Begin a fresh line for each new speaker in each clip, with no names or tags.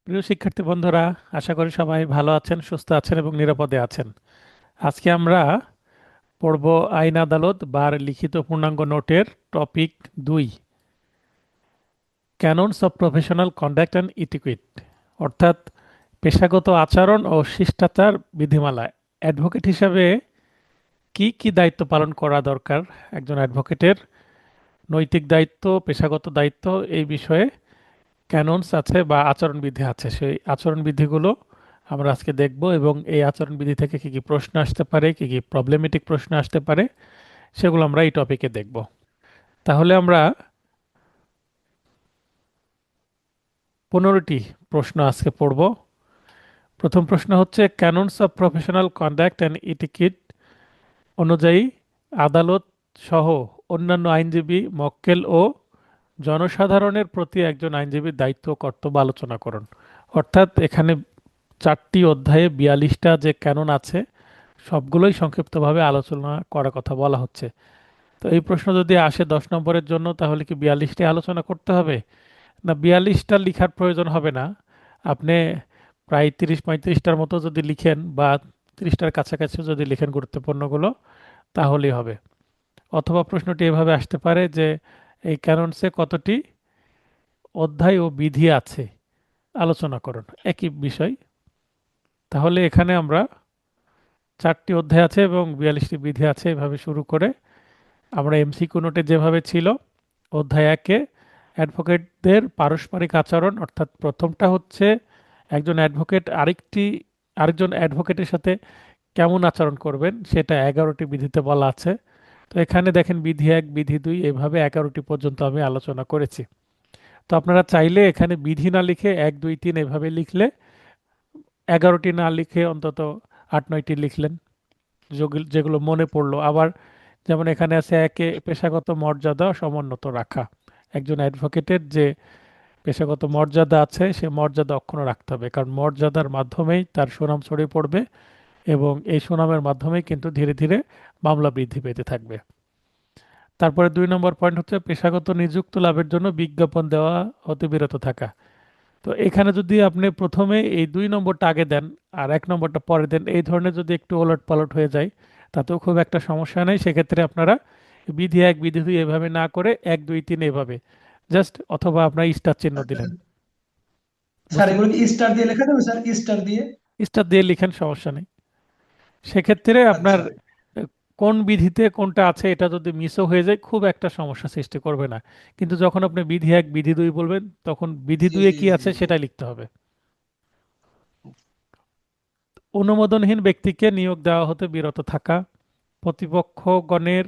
প্রিয় শিক্ষার্থী বন্ধুরা, আশা করি সবাই ভালো আছেন, সুস্থ আছেন এবং নিরাপদে আছেন। আজকে আমরা পড়ব আইন আদালত বার লিখিত পূর্ণাঙ্গ নোটের topic 2, canons of professional conduct and etiquette, অর্থাৎ পেশাগত আচরণ ও শিষ্টাচার বিধিমালা। অ্যাডভোকেট হিসাবে কি কি দায়িত্ব পালন করা দরকার, একজন অ্যাডভোকেটের নৈতিক দায়িত্ব, পেশাগত দায়িত্ব, এই বিষয়ে ক্যাননস আছে বা আচরণবিধি আছে। সেই আচরণবিধিগুলো আমরা আজকে দেখব এবং এই আচরণবিধি থেকে কি কি প্রশ্ন আসতে পারে, কি কি প্রবলেমেটিক প্রশ্ন আসতে পারে, সেগুলো আমরা এই টপিকে দেখব। তাহলে আমরা 15টি প্রশ্ন আজকে পড়ব। প্রথম প্রশ্ন হচ্ছে, ক্যাননস of professional conduct and e ticket অনুযায়ী আদালত সহ অন্যান্য আইনজীবী, মক্কেল ও জনসাধারণের প্রতি একজন আইনজীবীর দায়িত্ব ও কর্তব্য আলোচনা করুন। অর্থাৎ এখানে 4টি অধ্যায়ে 42টা যে ক্যানন আছে সবগুলোই সংক্ষিপ্তভাবে আলোচনা করার কথা বলা হচ্ছে। তো এই প্রশ্ন যদি আসে 10 নম্বরের জন্য, তাহলে কি 42টি আলোচনা করতে হবে? না, 42টা লিখার প্রয়োজন হবে না। আপনি প্রায় 30-35টার মতো যদি লিখেন বা 30টার কাছাকাছি যদি লিখেন গুরুত্বপূর্ণগুলো, তাহলেই হবে। অথবা প্রশ্নটি এভাবে আসতে পারে যে এই ক্যাননসে কতটি অধ্যায় ও বিধি আছে, আলোচনা করুন, একই বিষয়। তাহলে এখানে আমরা 4টি অধ্যায় আছে এবং 42টি বিধি আছে, এভাবে শুরু করে আমরা এমসিকিউ নোটে যেভাবে ছিল, অধ্যায় 1-এ অ্যাডভোকেটদের পারস্পরিক আচরণ, অর্থাৎ প্রথমটা হচ্ছে একজন অ্যাডভোকেট আরেকজন অ্যাডভোকেটের সাথে কেমন আচরণ করবেন, সেটা 11টি বিধিতে বলা আছে। তো এখানে দেখেন বিধি 1, বিধি 2, এভাবে 11টি পর্যন্ত আমি আলোচনা করেছি। তো আপনারা চাইলে এখানে বিধি না লিখে 1, 2, 3 এভাবে লিখলে, 11টি না লিখে অন্তত 8-9টি লিখলেন, যেগুলো মনে পড়লো। আবার যেমন এখানে আছে, একে পেশাগত মর্যাদা সমুন্নত রাখা। একজন অ্যাডভোকেটের যে পেশাগত মর্যাদা আছে সে মর্যাদা অক্ষুণ্ণ রাখতে হবে, কারণ মর্যাদার মাধ্যমেই তার সুনাম ছড়িয়ে পড়বে এবং এই সুনামের মাধ্যমেই কিন্তু ধীরে ধীরে মামলা বৃদ্ধি পেতে থাকবে। তারপরে 2 নম্বর পয়েন্ট হচ্ছে পেশাগত নিযুক্তি লাভের জন্য বিজ্ঞাপন দেওয়া হতে বিরত থাকা। তো এখানে যদি আপনি প্রথমে এই 2 নম্বরটা আগে দেন আর 1 নম্বরটা পরে দেন, এই ধরনের যদি একটু ওলট পালট হয়ে যায়, তাতেও খুব একটা সমস্যা নেই। সেক্ষেত্রে আপনারা বিধি 1, বিধি 2 এভাবে না করে 1, 2, 3 এভাবে জাস্ট, অথবা আপনার স্টার চিহ্ন দিলেন।
স্যার
বুঝতে
এগুলো কি স্টার দিয়ে লেখা যাবে স্যার, স্টার দিয়ে?
স্টার দিয়ে লিখেন, সমস্যা নেই। সেক্ষেত্রে আপনার
আচ্ছা।
কোন বিধিতে কোনটা আছে এটা যদি মিসও হয়ে যায়, খুব একটা সমস্যা সৃষ্টি করবে না। কিন্তু যখন আপনি বিধি 1, বিধি 2 বলবেন, তখন বিধি
জি
2 এ
জি
কি
জি
আছে
জি।
সেটাই লিখতে হবে। অনুমোদনহীন ব্যক্তিকে নিয়োগ দেওয়া হতে বিরত থাকা। প্রতিপক্ষগণের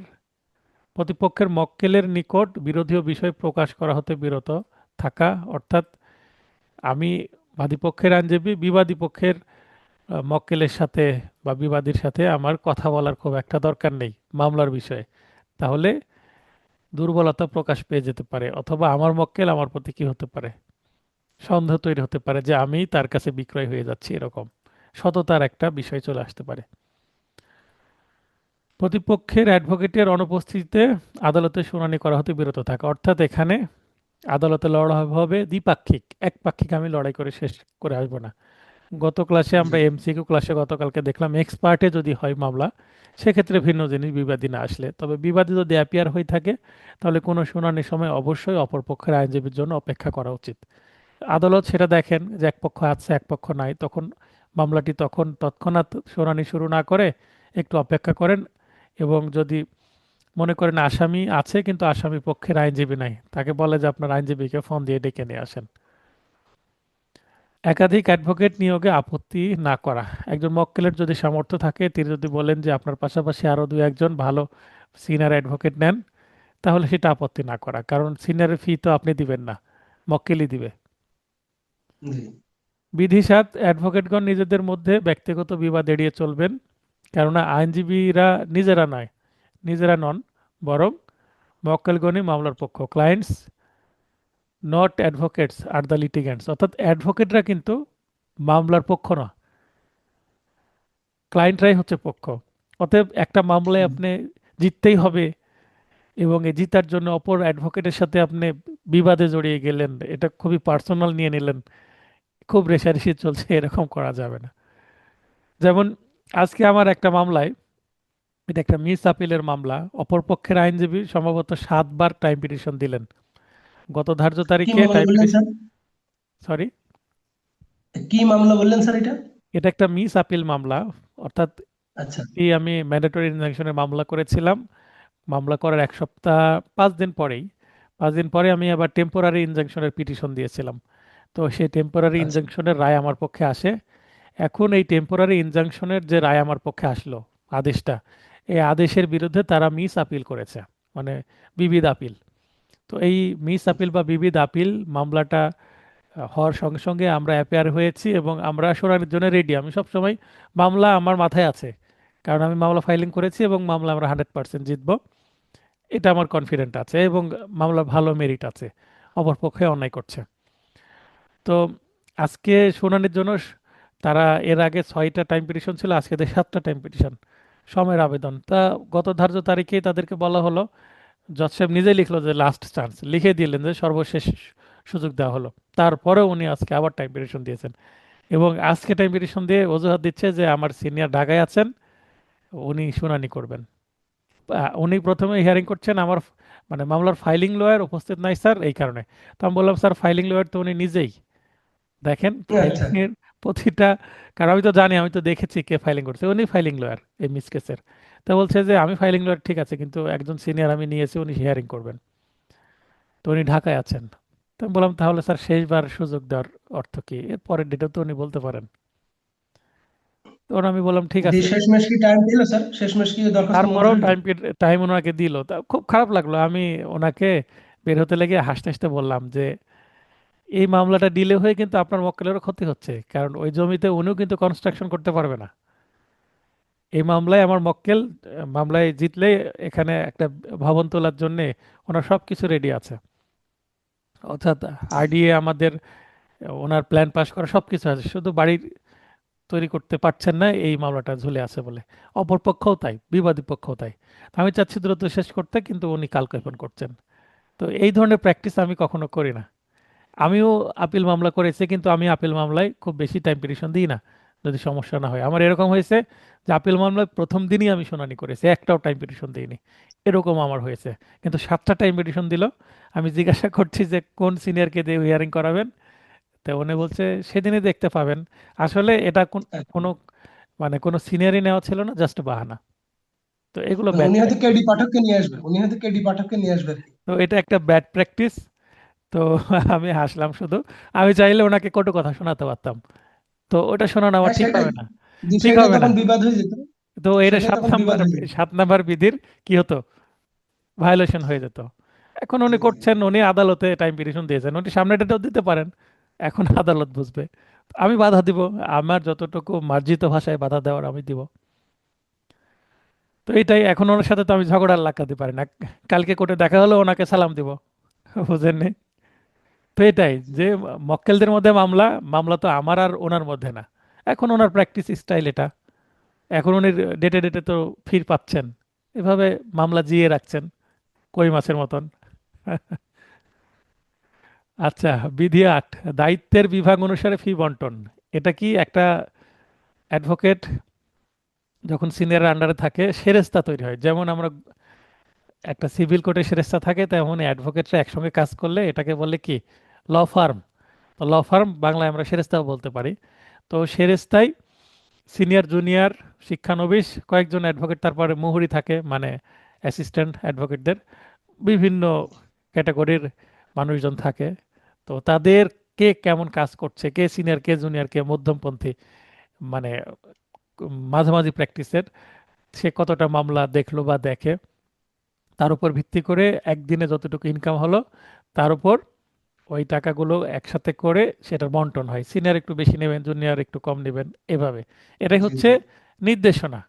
প্রতিপক্ষের মক্কেলের নিকট বিরোধীয় বিষয় প্রকাশ করা হতে বিরত থাকা। অর্থাৎ আমি বাদীপক্ষের আইনজীবী, বিবাদী পক্ষের মক্কেলের সাথে বা বিবাদীর সাথে আমার কথা বলার খুব একটা দরকার নেই মামলার বিষয়ে। তাহলে দুর্বলতা প্রকাশ পেয়ে যেতে পারে, অথবা আমার মক্কেল আমার প্রতি কি হতে পারে, সন্দেহ তৈরি হতে পারে যে আমি তার কাছে বিক্রয় হয়ে যাচ্ছি, এরকম সততার একটা বিষয় চলে আসতে পারে। প্রতিপক্ষের অ্যাডভোকেটের অনুপস্থিতিতে আদালতে শুনানি করা হতে বিরত থাকা। অর্থাৎ এখানে আদালতে লড়াই হবে দ্বিপাক্ষিক, একপাক্ষিক আমি লড়াই করে শেষ করে আসবো না। গত ক্লাসে
জি।
আমরা এমসিকিউ ক্লাসে গতকালকে দেখলাম, এক্সপার্টে যদি হয় মামলা, সেক্ষেত্রে ভিন্ন জিনিস, বিবাদী না আসলে। তবে বিবাদী যদি অ্যাপিয়ার হয়ে থাকে, তাহলে কোনো শুনানির সময় অবশ্যই অপরপক্ষের আইনজীবীর জন্য অপেক্ষা করা উচিত। আদালত সেটা দেখেন যে এক পক্ষ আছে এক পক্ষ নাই, তখন মামলাটি তৎক্ষণাৎ শুনানি শুরু না করে একটু অপেক্ষা করেন। এবং যদি মনে করেন আসামি আছে কিন্তু আসামি পক্ষের আইনজীবী নাই, তাকে বলে যে আপনার আইনজীবীকে ফোন দিয়ে ডেকে নিয়ে আসেন। একাধিক অ্যাডভোকেট নিয়োগে আপত্তি না করা। একজন মক্কেলের যদি সামর্থ্য থাকে, তিনি যদি বলেন যে আপনার পাশাপাশি আরো 2-1 জন ভালো সিনিয়র অ্যাডভোকেট নেন, তাহলে সেটা আপত্তি না করা, কারণ সিনিয়রের ফি তো আপনি দিবেন না, মক্কেলই দিবে।
জি।
বিধি 7, অ্যাডভোকেটগণ নিজেদের মধ্যে ব্যক্তিগত বিবাদ এড়িয়ে চলবেন। কেননা আইনজীবীরা নিজেরা নন, বরং মক্কেলগণই মামলার পক্ষ। Clients not advocates are the litigants, অর্থাৎ অ্যাডভোকেটরা কিন্তু মামলার পক্ষ না, ক্লায়েন্টরাই হচ্ছে পক্ষ। অতএব একটা মামলায়
হুম।
আপনি জিততেই হবে এবং এই জিতার জন্য অপর অ্যাডভোকেটের সাথে আপনি বিবাদে জড়িয়ে গেলেন, এটা খুবই পার্সোনাল নিয়ে নিলেন, খুব রেষারেষি চলছে, এরকম করা যাবে না। যেমন আজকে আমার একটা মামলায়, এটা একটা মিস আপিলের মামলা, অপরপক্ষের আইনজীবী সম্ভবত 7 বার টাইম পিটিশন দিলেন। গত ধার্য
কি
তারিখে
মামলা
টাইম
বললেন
পিটিশন,
স্যার?
সরি,
কি মামলা বললেন স্যার এটা?
এটা একটা মিস আপিল মামলা। অর্থাৎ
আচ্ছা
আমি ম্যান্ডেটরি ইনজাংশনের মামলা করেছিলাম। মামলা করার 1 সপ্তাহ 5 দিন পরেই, 5 দিন পরে আমি আবার টেম্পোরারি ইনজাংশনের পিটিশন দিয়েছিলাম। তো সেই টেম্পোরারি
আচ্ছা
ইনজাংশনের রায় আমার পক্ষে আসে। এখন এই টেম্পোরারি ইনজাংশনের যে রায় আমার পক্ষে আসলো, আদেশটা, এই আদেশের বিরুদ্ধে তারা মিস আপিল করেছে, মানে বিবিধ আপিল। তো এই মিস আপিল বা বিবিধ আপিল মামলাটা হওয়ার সঙ্গে সঙ্গে আমরা অ্যাপেয়ার হয়েছি এবং আমরা শুনানির জন্য রেডি। আমি সবসময়, মামলা আমার মাথায় আছে, কারণ আমি মামলা ফাইলিং করেছি এবং মামলা আমরা 100% জিতবো, এটা আমার কনফিডেন্ট আছে, এবং মামলা ভালো মেরিট আছে, অপরপক্ষে অন্যায় করছে। তো আজকে শুনানির জন্য তারা, এর আগে 6টা টাইম পিটিশন ছিল, আজকে 7টা টাইম পিটিশন, সময়ের আবেদন। তা গত ধার্য তারিখেই তাদেরকে বলা হলো, জজ সাহেব নিজে লিখলো যে লাস্ট চান্স, লিখে দিলেন যে সর্বশেষ সুযোগ দেওয়া হলো। তারপরে উনি আজকে আবার টাইম পিটিশন দিয়েছেন, এবং আজকে টাইম পিটিশন দিয়ে অজুহাত দিচ্ছে যে আমার সিনিয়র ঢাকায় আছেন, উনি শুনানি করবেন। উনি প্রথমে হিয়ারিং করছেন, আমার মানে মামলার ফাইলিং লয়ার উপস্থিত নাই স্যার, এই কারণে। তো আমি বললাম, স্যার ফাইলিং লয়ার তো উনি নিজেই, দেখেন
আচ্ছা।
ফাইলিং এর প্রতিটা, কারণ আমি তো জানি, আমি তো দেখেছি কে ফাইলিং করছে, উনি ফাইলিং লয়ার এই মিস কেসের। তো বলছে যে আমি ফাইলিং লয়ার ঠিক আছে, কিন্তু একজন সিনিয়র আমি নিয়েছি, উনি হিয়ারিং করবেন, তো উনি ঢাকায় আছেন। তো আমি বললাম, তাহলে স্যার শেষবার সুযোগ দেওয়ার অর্থ কি, এর পরের ডেটও তো উনি বলতে পারেন। তখন আমি বললাম ঠিক
দিয়ে
আছে।
শেষমেশ কি টাইম দিল স্যার? শেষমেশ কি দরখাস্ত
তারপরেও
মঞ্জুর হলো?
টাইম ওনাকে দিল, তা খুব খারাপ লাগলো। আমি ওনাকে বের হতে লেগে হাসতে হাসতে বললাম যে এই মামলাটা ডিলে হয়ে কিন্তু আপনার মক্কেলেরও ক্ষতি হচ্ছে, কারণ ওই জমিতে উনিও কিন্তু কনস্ট্রাকশন করতে পারবে না। এই মামলায় আমার মক্কেল, মামলায় জিতলে এখানে একটা ভবন তোলার জন্য ওনার সব কিছু রেডি আছে, অর্থাৎ আরডিএ আমাদের, ওনার প্ল্যান পাস করা সব কিছু আছে, শুধু বাড়ি তৈরি করতে পারছেন না, এই মামলাটা ঝুলে আছে বলে। অপর পক্ষও তাই, বিবাদী পক্ষও তাই। তো আমি চাচ্ছি দ্রুত শেষ করতে, কিন্তু উনি কালক্ষেপণ করছেন। তো এই ধরনের প্র্যাকটিস আমি কখনো করি না। আমিও আপিল মামলা করেছি, কিন্তু আমি আপিল মামলায় খুব বেশি টাইম পিটিশন দিই না, যদি সমস্যা না হয়। আমার এরকম হয়েছে যে আপিল মামলায় প্রথম দিনই আমি শুনানি করেছি, একটাও টাইম পিটিশন দিইনি, এরকম আমার হয়েছে। কিন্তু 7টা টাইম পিটিশন দিল। আমি জিজ্ঞাসা করছি যে কোন সিনিয়রকে দিয়ে হিয়ারিং করাবেন, তো উনি বলছে সেদিনই দেখতে পাবেন। আসলে এটা কোনো, মানে কোনো সিনিয়রই নেওয়া ছিল না, জাস্ট বাহানা। তো এগুলো
মানে
ব্যাড
উনি হয়তো
প্র্যাকটিস।
কেডি পাঠককে নিয়ে আসবেন, উনি হয়তো কেডি পাঠককে নিয়ে আসবেন আর কি।
তো এটা একটা ব্যাড প্র্যাকটিস। তো আমি হাসলাম শুধু। আমি চাইলে ওনাকে কটু কথা শোনাতে পারতাম, তো ওটা শোনানো আমার
হ্যাঁ
ঠিক
সেটাই,
হবে না,
যে
ঠিক
সেটাই
হবে না।
তখন বিবাদ হয়ে যেত।
তো এটা
সেটাই
সাত
তখন বিবাদ
নাম্বার
হয়ে যেত।
7 নাম্বার বিধির কি হতো, ভায়োলেশন হয়ে যেত। এখন
জি
উনি
জি
করছেন, উনি আদালতে টাইম পিটিশন দিয়েছেন, উনি সামনে ডেটেও দিতে পারেন, এখন আদালত বুঝবে। আমি বাধা দিব, আমার যতটুকু মার্জিত ভাষায় বাধা দেওয়ার আমি দিব। তো এটাই, এখন ওনার সাথে তো আমি ঝগড়া লাগাতে পারি না। কালকে কোর্টে দেখা হলো, ওনাকে সালাম দিব, বুঝেননি? তো এটাই
জি।
যে মক্কেলদের মধ্যে মামলা, মামলা তো আমার আর ওনার মধ্যে না। এখন ওনার প্র্যাকটিস স্টাইল এটা, এখন উনি ডেটে ডেটে তো ফির পাচ্ছেন, এভাবে মামলা জিয়ে রাখছেন কই মাছের মতন। আচ্ছা, বিধি 8, দায়িত্বের বিভাগ অনুসারে ফি বন্টন। এটা কি একটা অ্যাডভোকেট যখন সিনিয়র আন্ডারে থাকে সেরেস্তা তৈরি হয়, যেমন আমরা একটা সিভিল কোর্টে সেরেস্তা থাকে, তেমন অ্যাডভোকেটরা একসঙ্গে কাজ করলে এটাকে বলে কি, ল ফার্ম। তো ল ফার্ম বাংলায় আমরা সেরেস্তাও বলতে পারি। তো সেরেস্তায় সিনিয়র জুনিয়র শিক্ষানবিশ কয়েকজন অ্যাডভোকেট, তারপরে মুহুরি থাকে, মানে অ্যাসিস্ট্যান্ট অ্যাডভোকেটদের, বিভিন্ন ক্যাটাগরির মানুষজন থাকে। তো তাদের কে কেমন কাজ করছে, কে সিনিয়র কে জুনিয়র কে মধ্যমপন্থী, মানে মাঝামাঝি প্র্যাকটিসের, সে কতটা মামলা দেখলো বা দেখে, তার উপর ভিত্তি করে একদিনে যতটুকু ইনকাম হলো, তার উপর ওই টাকাগুলো একসাথে করে সেটার বন্টন হয়, সিনিয়র একটু বেশি নেবেন, জুনিয়র একটু কম নেবেন, এভাবে। এটাই
জি
হচ্ছে
জি
নির্দেশনা।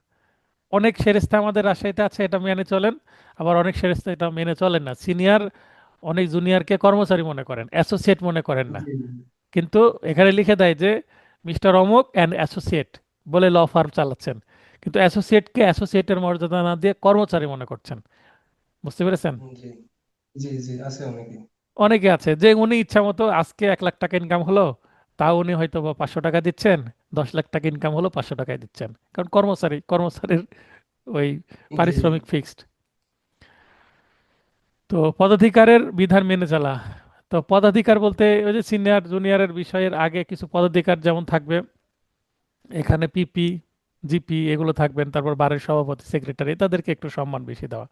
অনেক সেরেস্তা আমাদের রাজশাহীতে আছে, এটা মেনে চলেন, আবার অনেক সেরেস্তা এটা মেনে চলেন না। সিনিয়র অনেক জুনিয়রকে কর্মচারী মনে করেন, অ্যাসোসিয়েট মনে করেন না।
জি
কিন্তু এখানে লিখে দেয় যে মিস্টার অমুক অ্যান্ড অ্যাসোসিয়েট বলে ল ফার্ম চালাচ্ছেন, কিন্তু অ্যাসোসিয়েটকে অ্যাসোসিয়েটের মর্যাদা না দিয়ে কর্মচারী মনে করছেন। বুঝতে পেরেছেন?
জি জি জি আছে অনেকে।
অনেকে আছে যে উনি ইচ্ছা মতো আজকে 1 লাখ টাকা ইনকাম হলো, তাও উনি হয়তো বা 500 টাকা দিচ্ছেন, 10 লাখ টাকা ইনকাম হলো 500 টাকায় দিচ্ছেন, কারণ কর্মচারীর ওই
জি জি।
পারিশ্রমিক ফিক্সড। তো পদাধিকারের বিধান মেনে চলা। তো পদাধিকার বলতে ওই যে সিনিয়র জুনিয়রের বিষয়ের আগে কিছু পদাধিকার যেমন থাকবে, এখানে পিপি, জিপি এগুলো থাকবেন, তারপর বারের সভাপতি, সেক্রেটারি, তাদেরকে একটু সম্মান বেশি দেওয়া।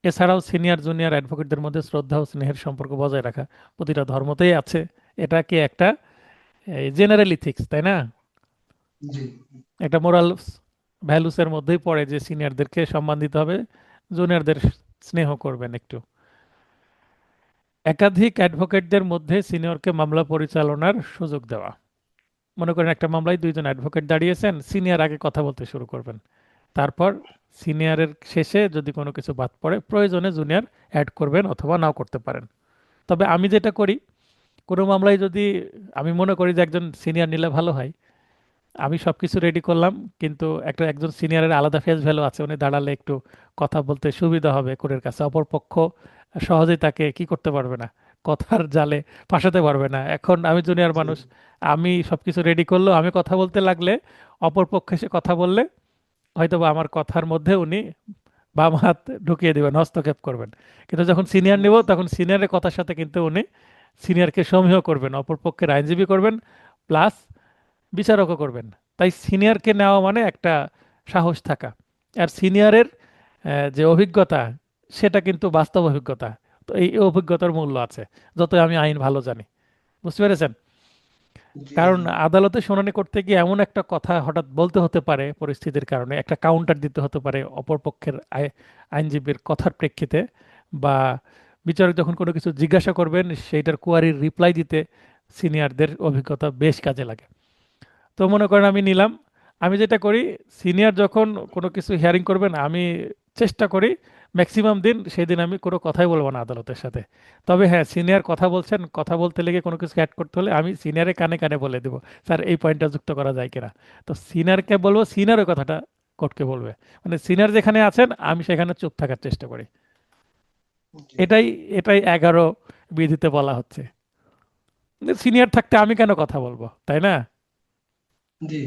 এছাড়াও সিনিয়র জুনিয়র অ্যাডভোকেটদের মধ্যে শ্রদ্ধা ও স্নেহের সম্পর্ক বজায় রাখা, প্রতিটা ধর্মতেই আছে। এটা কি একটা জেনারেল ইথিক্স, তাই না?
জি
একটা মোরাল ভ্যালুসের মধ্যেই পড়ে যে সিনিয়রদেরকে সম্মান দিতে হবে, জুনিয়রদের স্নেহ করবেন একটু। একাধিক অ্যাডভোকেটদের মধ্যে সিনিয়রকে মামলা পরিচালনার সুযোগ দেওয়া। মনে করেন একটা মামলায় 2জন অ্যাডভোকেট দাঁড়িয়েছেন, সিনিয়র আগে কথা বলতে শুরু করবেন, তারপর সিনিয়রের শেষে যদি কোনো কিছু বাদ পড়ে প্রয়োজনে জুনিয়র অ্যাড করবেন অথবা নাও করতে পারেন। তবে আমি যেটা করি, কোনো মামলায় যদি আমি মনে করি যে একজন সিনিয়র নিলে ভালো হয়, আমি সব কিছু রেডি করলাম, কিন্তু একজন সিনিয়রের আলাদা ফেস ভ্যালু আছে, উনি দাঁড়ালে একটু কথা বলতে সুবিধা হবে কোর্টের কাছে, অপরপক্ষ সহজেই তাকে কি করতে পারবে না, কথার জালে ফাঁসাতে পারবে না। এখন আমি জুনিয়র
জি
মানুষ, আমি সব কিছু রেডি করলো, আমি কথা বলতে লাগলে অপরপক্ষ এসে কথা বললে হয়তো বা আমার কথার মধ্যে উনি বাম হাত ঢুকিয়ে দিবেন, হস্তক্ষেপ করবেন। কিন্তু যখন সিনিয়র নিব তখন সিনিয়রের কথার সাথে কিন্তু উনি সিনিয়রকে সমীহ করবেন, অপরপক্ষের আইনজীবী করবেন, প্লাস বিচারকও করবেন। তাই সিনিয়রকে নেওয়া মানে একটা সাহস থাকা। আর সিনিয়রের যে অভিজ্ঞতা, সেটা কিন্তু বাস্তব অভিজ্ঞতা। তো এই অভিজ্ঞতার মূল্য আছে, যতই আমি আইন ভালো জানি। বুঝতে পেরেছেন?
জি
কারণ
জি।
আদালতে শুনানি করতে গিয়ে এমন একটা কথা হঠাৎ বলতে হতে পারে, পরিস্থিতির কারণে একটা কাউন্টার দিতে হতে পারে অপরপক্ষের আইনজীবীর কথার প্রেক্ষিতে, বা বিচারক যখন কোনো কিছু জিজ্ঞাসা করবেন সেইটার কোয়ারির রিপ্লাই দিতে সিনিয়রদের অভিজ্ঞতা বেশ কাজে লাগে। তো মনে করেন আমি নিলাম, আমি যেটা করি, সিনিয়র যখন কোনো কিছু হিয়ারিং করবেন আমি চেষ্টা করি ম্যাক্সিমাম দিন সেই দিন আমি কোনো কথাই বলবো না আদালতের সাথে। তবে হ্যাঁ, সিনিয়র কথা বলছেন, কথা বলতে লেগে কোনো কিছু অ্যাড করতে হলে আমি সিনিয়রের কানে কানে বলে দেবো, স্যার এই পয়েন্টটা যুক্ত করা যায় কিনা। তো সিনিয়রকে বলবো, সিনিয়র ওই কথাটা কোর্টকে বলবে। মানে সিনিয়র যেখানে আছেন আমি সেখানে চুপ থাকার চেষ্টা করি।
জি
এটাই এটাই 11 বিধিতে বলা হচ্ছে। সিনিয়র থাকতে আমি কেন কথা বলবো, তাই না?
জি।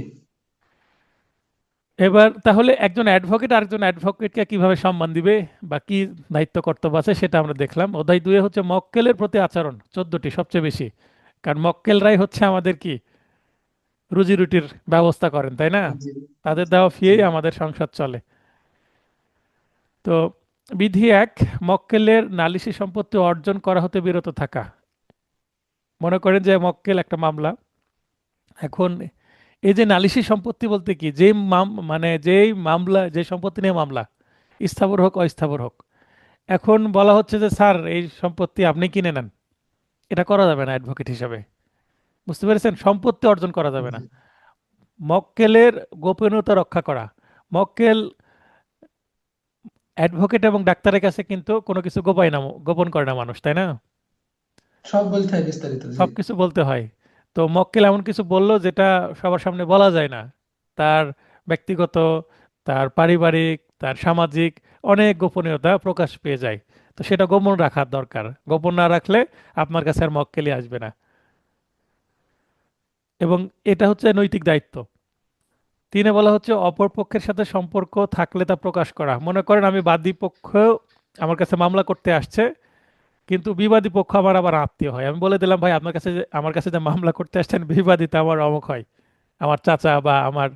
এবার তাহলে একজন অ্যাডভোকেট আরেকজন অ্যাডভোকেটকে কিভাবে সম্মান দিবে বা কি দায়িত্ব কর্তব্য আছে সেটা আমরা দেখলাম। অধ্যায় 2 হচ্ছে মক্কেলের প্রতি আচরণ, 14টি সবচেয়ে বেশি। কারণ মক্কেলরাই হচ্ছে আমাদের কি রুজি রুটির ব্যবস্থা করেন, তাই না?
জি
তাদের
জি
দেওয়া
জি।
ফিয়েই আমাদের সংসার চলে। তো বিধি 1, মক্কেলের নালিশি সম্পত্তি অর্জন করা হতে বিরত থাকা। মনে করেন যে মক্কেল একটা মামলা, এখন এই যে নালিশি সম্পত্তি বলতে কি, যে মানে যেই মামলা, যে সম্পত্তি নিয়ে মামলা, স্থাবর হোক অস্থাবর হোক, এখন বলা হচ্ছে যে স্যার এই সম্পত্তি আপনি কিনে নেন, এটা করা যাবে না অ্যাডভোকেট হিসাবে। বুঝতে পেরেছেন? সম্পত্তি অর্জন করা যাবে না।
জি।
মক্কেলের গোপনীয়তা রক্ষা করা। মক্কেল, অ্যাডভোকেট এবং ডাক্তারের কাছে কিন্তু কোনো কিছু গোপন করে না মানুষ, তাই না?
সব বলতে হয় বিস্তারিত, জি।
সব কিছু বলতে হয়। তো মক্কেল এমন কিছু বললো যেটা সবার সামনে বলা যায় না, তার ব্যক্তিগত, তার পারিবারিক, তার সামাজিক অনেক গোপনীয়তা প্রকাশ পেয়ে যায়। তো সেটা গোপন রাখার দরকার, গোপন না রাখলে আপনার কাছে আর মক্কেলই আসবে না। এবং এটা হচ্ছে নৈতিক দায়িত্ব। 3 বলা হচ্ছে অপর পক্ষের সাথে সম্পর্ক থাকলে তা প্রকাশ করা। মনে করেন আমি বাদী পক্ষ, আমার কাছে মামলা করতে আসছে, কিন্তু বিবাদী পক্ষ আমার আবার আত্মীয় হয়, আমি বলে দিলাম ভাই আপনার কাছে আমার কাছে যে মামলা করতে আসছেন বিবাদীতে আমার অমুক হয়, আমার চাচা বা আমার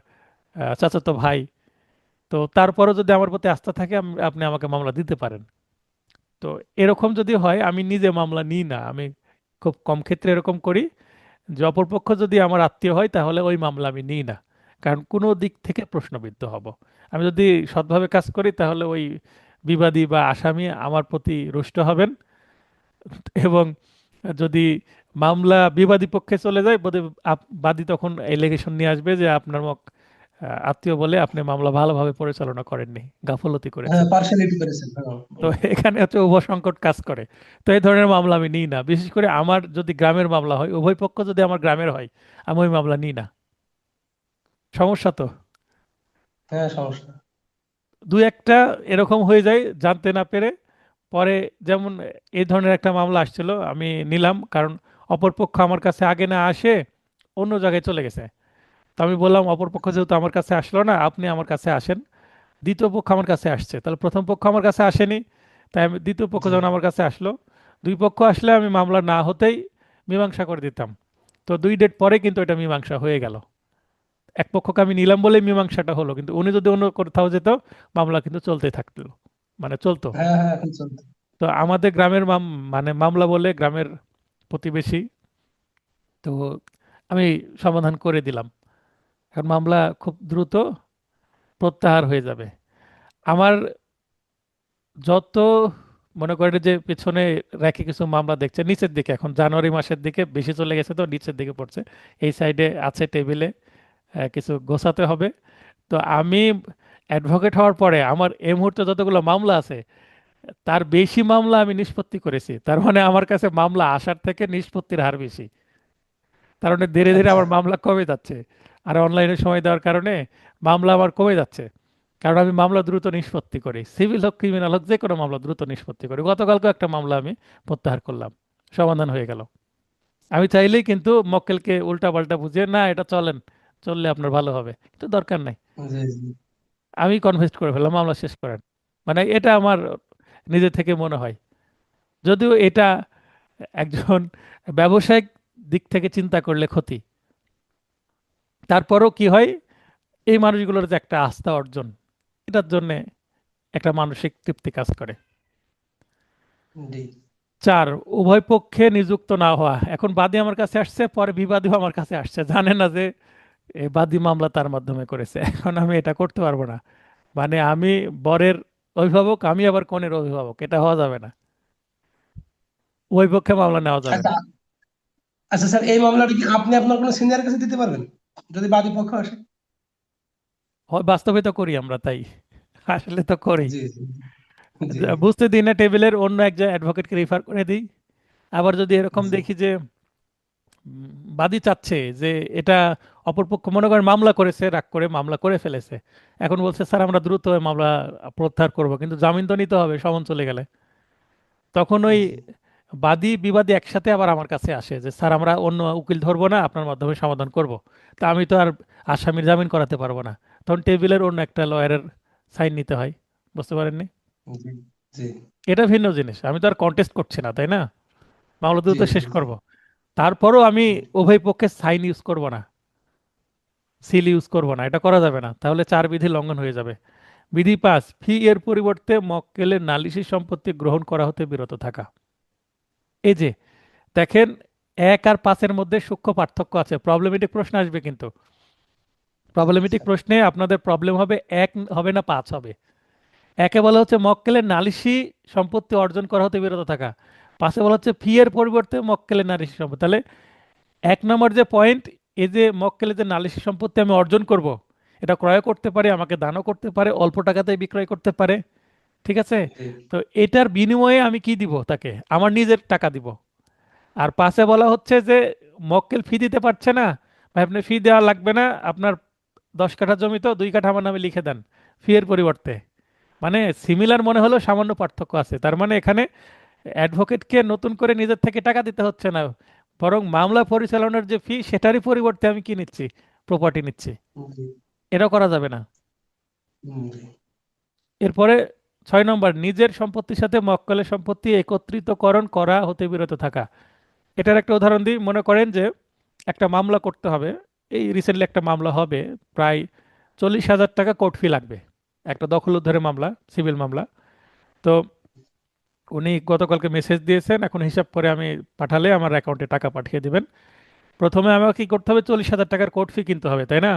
চাচাতো ভাই। তো তারপরও যদি আমার প্রতি আস্থা থাকে আপনি আমাকে মামলা দিতে পারেন। তো এরকম যদি হয় আমি নিজে মামলা নিই না, আমি খুব কম ক্ষেত্রে এরকম করি যে অপরপক্ষ যদি আমার আত্মীয় হয় তাহলে ওই মামলা আমি নিই না। কারণ কোনো দিক থেকে প্রশ্নবিদ্ধ হব। আমি যদি সৎভাবে কাজ করি তাহলে ওই বিবাদী বা আসামি আমার প্রতি রুষ্ট হবেন, এবং যদি মামলা বিবাদী পক্ষে চলে যায় বাদী তখন এলিগেশন নিয়ে আসবে যে আপনার আত্মীয় বলে আপনি মামলা ভালোভাবে পরিচালনা করেননি, গাফলতি
হ্যাঁ,
করেছেন।
পার্সিয়ালিটি করেছেন, হ্যাঁ।
তো এখানে হচ্ছে উভয় সংকট কাজ করে। তো এই ধরনের মামলা আমি নিই না, বিশেষ করে আমার যদি গ্রামের মামলা হয়, উভয় পক্ষ যদি আমার গ্রামের হয়, আমি ওই মামলা নিই না। সমস্যা তো
হ্যাঁ সমস্যা।
দু একটা এরকম হয়ে যায় জানতে না পেরে, পরে যেমন এই ধরনের একটা মামলা আসছিল, আমি নিলাম, কারণ অপরপক্ষ আমার কাছে আগে না আসে অন্য জায়গায় চলে গেছে। তো আমি বললাম অপরপক্ষ যেহেতু আমার কাছে আসলো না, আপনি আমার কাছে আসেন। দ্বিতীয় পক্ষ আমার কাছে আসছে, তাহলে প্রথম পক্ষ আমার কাছে আসেনি, তাই আমি দ্বিতীয় পক্ষ
জি।
যখন আমার কাছে আসলো, দুই পক্ষ আসলে আমি মামলা না হতেই মীমাংসা করে দিতাম। তো 2 ডেট পরে কিন্তু এটা মীমাংসা হয়ে গেল। এক পক্ষকে আমি নিলাম বলেই মীমাংসাটা হলো, কিন্তু উনি যদি অন্য কোথাও যেত মামলা কিন্তু চলতেই থাকতো, মানে চলতো।
হ্যাঁ, হ্যাঁ, এখন চলতে।
তো আমাদের গ্রামের মানে মামলা বলে গ্রামের প্রতিবেশী, তো আমি সমাধান করে দিলাম। এখন মামলা খুব দ্রুত প্রত্যাহার হয়ে যাবে। আমার যত মনে করেন যে পেছনে রেখে কিছু মামলা দেখছে নিচের দিকে, এখন জানুয়ারি মাসের দিকে বেশি চলে গেছে তো নিচের দিকে পড়ছে, এই সাইডে আছে টেবিলে, কিছু গোছাতে হবে। তো আমি অ্যাডভোকেট হওয়ার পরে আমার এই মুহূর্তে যতগুলো মামলা আছে তার বেশি মামলা আমি নিষ্পত্তি করেছি, তার মানে আমার কাছে মামলা আসার থেকে নিষ্পত্তির হার বেশি। তার মানে ধীরে ধীরে
আচ্ছা।
আমার মামলা কমে যাচ্ছে, আর অনলাইনে সময় দেওয়ার কারণে মামলা আমার কমে যাচ্ছে। কারণ আমি মামলা দ্রুত নিষ্পত্তি করি, সিভিল হোক ক্রিমিনাল হোক যে কোনো মামলা দ্রুত নিষ্পত্তি করি। গতকালকে একটা মামলা আমি প্রত্যাহার করলাম, সমাধান হয়ে গেল। আমি চাইলেই কিন্তু মক্কেলকে উল্টা পাল্টা বুঝিয়ে, না এটা চলেন, চললে আপনার ভালো হবে, কিন্তু দরকার নাই,
জি, জি।
আমি কনভেস্ট করে ফেললাম, মামলা শেষ করেন। মানে এটা আমার নিজে থেকে মনে হয়, যদিও এটা একজন ব্যবসায়িক দিক থেকে চিন্তা করলে ক্ষতি, তারপরও কি হয়, এই মানুষগুলোর যে একটা আস্থা অর্জন, এটার জন্য একটা মানসিক তৃপ্তি কাজ করে।
জি।
4, উভয় পক্ষে নিযুক্ত না হওয়া। এখন বাদী আমার কাছে আসছে, পরে বিবাদীও আমার কাছে আসছে, জানে না যে এই বাদী মামলা তার মাধ্যমে করেছে। এখন আমি এটা করতে পারবো না, মানে আমি বরের অভিভাবক, আমি আবার কনের অভিভাবক, এটা হওয়া যাবে না, উভয় পক্ষে মামলা নেওয়া যাবে
আচ্ছা,
না।
আচ্ছা স্যার, এই মামলাটা কি আপনি আপনার কোনো সিনিয়র কাছে দিতে পারবেন যদি বাদী পক্ষ আসে?
হয় বাস্তবে তো করি আমরা তাই, আসলে তো করি।
জি, জি, জি।
বুঝতে দিই না টেবিলের অন্য একজন অ্যাডভোকেটকে রিফার করে দিই। আবার যদি এরকম
জি,
দেখি যে বাদী চাচ্ছে যে এটা অপরপক্ষ মনে করেন মামলা করেছে, রাগ করে মামলা করে ফেলেছে, এখন বলছে স্যার আমরা দ্রুত ওই মামলা প্রত্যাহার করব, কিন্তু জামিন তো নিতে হবে সমন চলে গেলে, তখন ওই
জি,
বাদী বিবাদী একসাথে আবার আমার কাছে আসে যে স্যার আমরা অন্য উকিল ধরবো না, আপনার মাধ্যমে সমাধান করব। তা আমি তো আর আসামির জামিন করাতে পারবো না, তখন টেবিলের অন্য একটা লয়ারের সাইন নিতে হয়। বুঝতে পারেননি?
জি, জি,
এটা ভিন্ন জিনিস, আমি তো আর কন্টেস্ট করছি না, তাই না, মামলা
জি,
দ্রুত
জি,
শেষ করব। তারপরও আমি উভয় পক্ষের সাইন ইউজ করব না, সিল ইউজ করব না, এটা করা যাবে না, তাহলে 4 বিধি লঙ্ঘন হয়ে যাবে। বিধি 5, ফি এর পরিবর্তে মক্কেলের নালিশি সম্পত্তি গ্রহণ করা হতে বিরত থাকা। এই যে দেখেন, 1 আর 5-এর মধ্যে সূক্ষ্ম পার্থক্য আছে, প্রবলেমেটিক প্রশ্ন আসবে কিন্তু প্রবলেমেটিক
আচ্ছা।
প্রশ্নে আপনাদের প্রবলেম হবে 1 হবে না 5 হবে। একে বলা হচ্ছে মক্কেলের নালিশি সম্পত্তি অর্জন করা হতে বিরত থাকা, 5-এ বলা হচ্ছে ফি এর পরিবর্তে মক্কেলের নালিশি সম্পত্তি। তাহলে 1 নম্বর যে পয়েন্ট, এই যে মক্কেলের যে নালিশি সম্পত্তি আমি অর্জন করব, এটা ক্রয় করতে পারে, আমাকে দানও করতে পারে, অল্প টাকাতেই বিক্রয় করতে পারে, ঠিক আছে।
জি,
তো এটার বিনিময়ে আমি কি দিব তাকে, আমার নিজের টাকা দিব। আর 5-এ বলা হচ্ছে যে মক্কেল ফি দিতে পারছে না, ভাই আপনি ফি দেওয়া লাগবে না, আপনার 10 কাঠা জমি তো 2 কাঠা আমার নামে লিখে দেন ফি এর পরিবর্তে। মানে সিমিলার মনে হলেও সামান্য পার্থক্য আছে, তার মানে এখানে অ্যাডভোকেটকে নতুন করে নিজের থেকে টাকা দিতে হচ্ছে না, বরং মামলা পরিচালনার যে ফি সেটারই পরিবর্তে আমি কি নিচ্ছি, প্রপার্টি নিচ্ছি।
জি,
এটা করা যাবে না।
জি।
এরপরে 6 নম্বর, নিজের সম্পত্তির সাথে মক্কেলের সম্পত্তি একত্রিতকরণ করা হতে বিরত থাকা। এটার একটা উদাহরণ দিই, মনে করেন যে একটা মামলা করতে হবে, এই রিসেন্টলি একটা মামলা হবে, প্রায় 40,000 টাকা কোর্ট ফি লাগবে, একটা দখল উদ্ধারের মামলা, সিভিল মামলা। তো উনি গতকালকে মেসেজ দিয়েছেন, এখন হিসাব করে আমি পাঠালে আমার অ্যাকাউন্টে টাকা পাঠিয়ে দিবেন। প্রথমে আমাকে কি করতে হবে, 40,000 টাকার কোর্ট ফি কিনতে হবে, তাই না?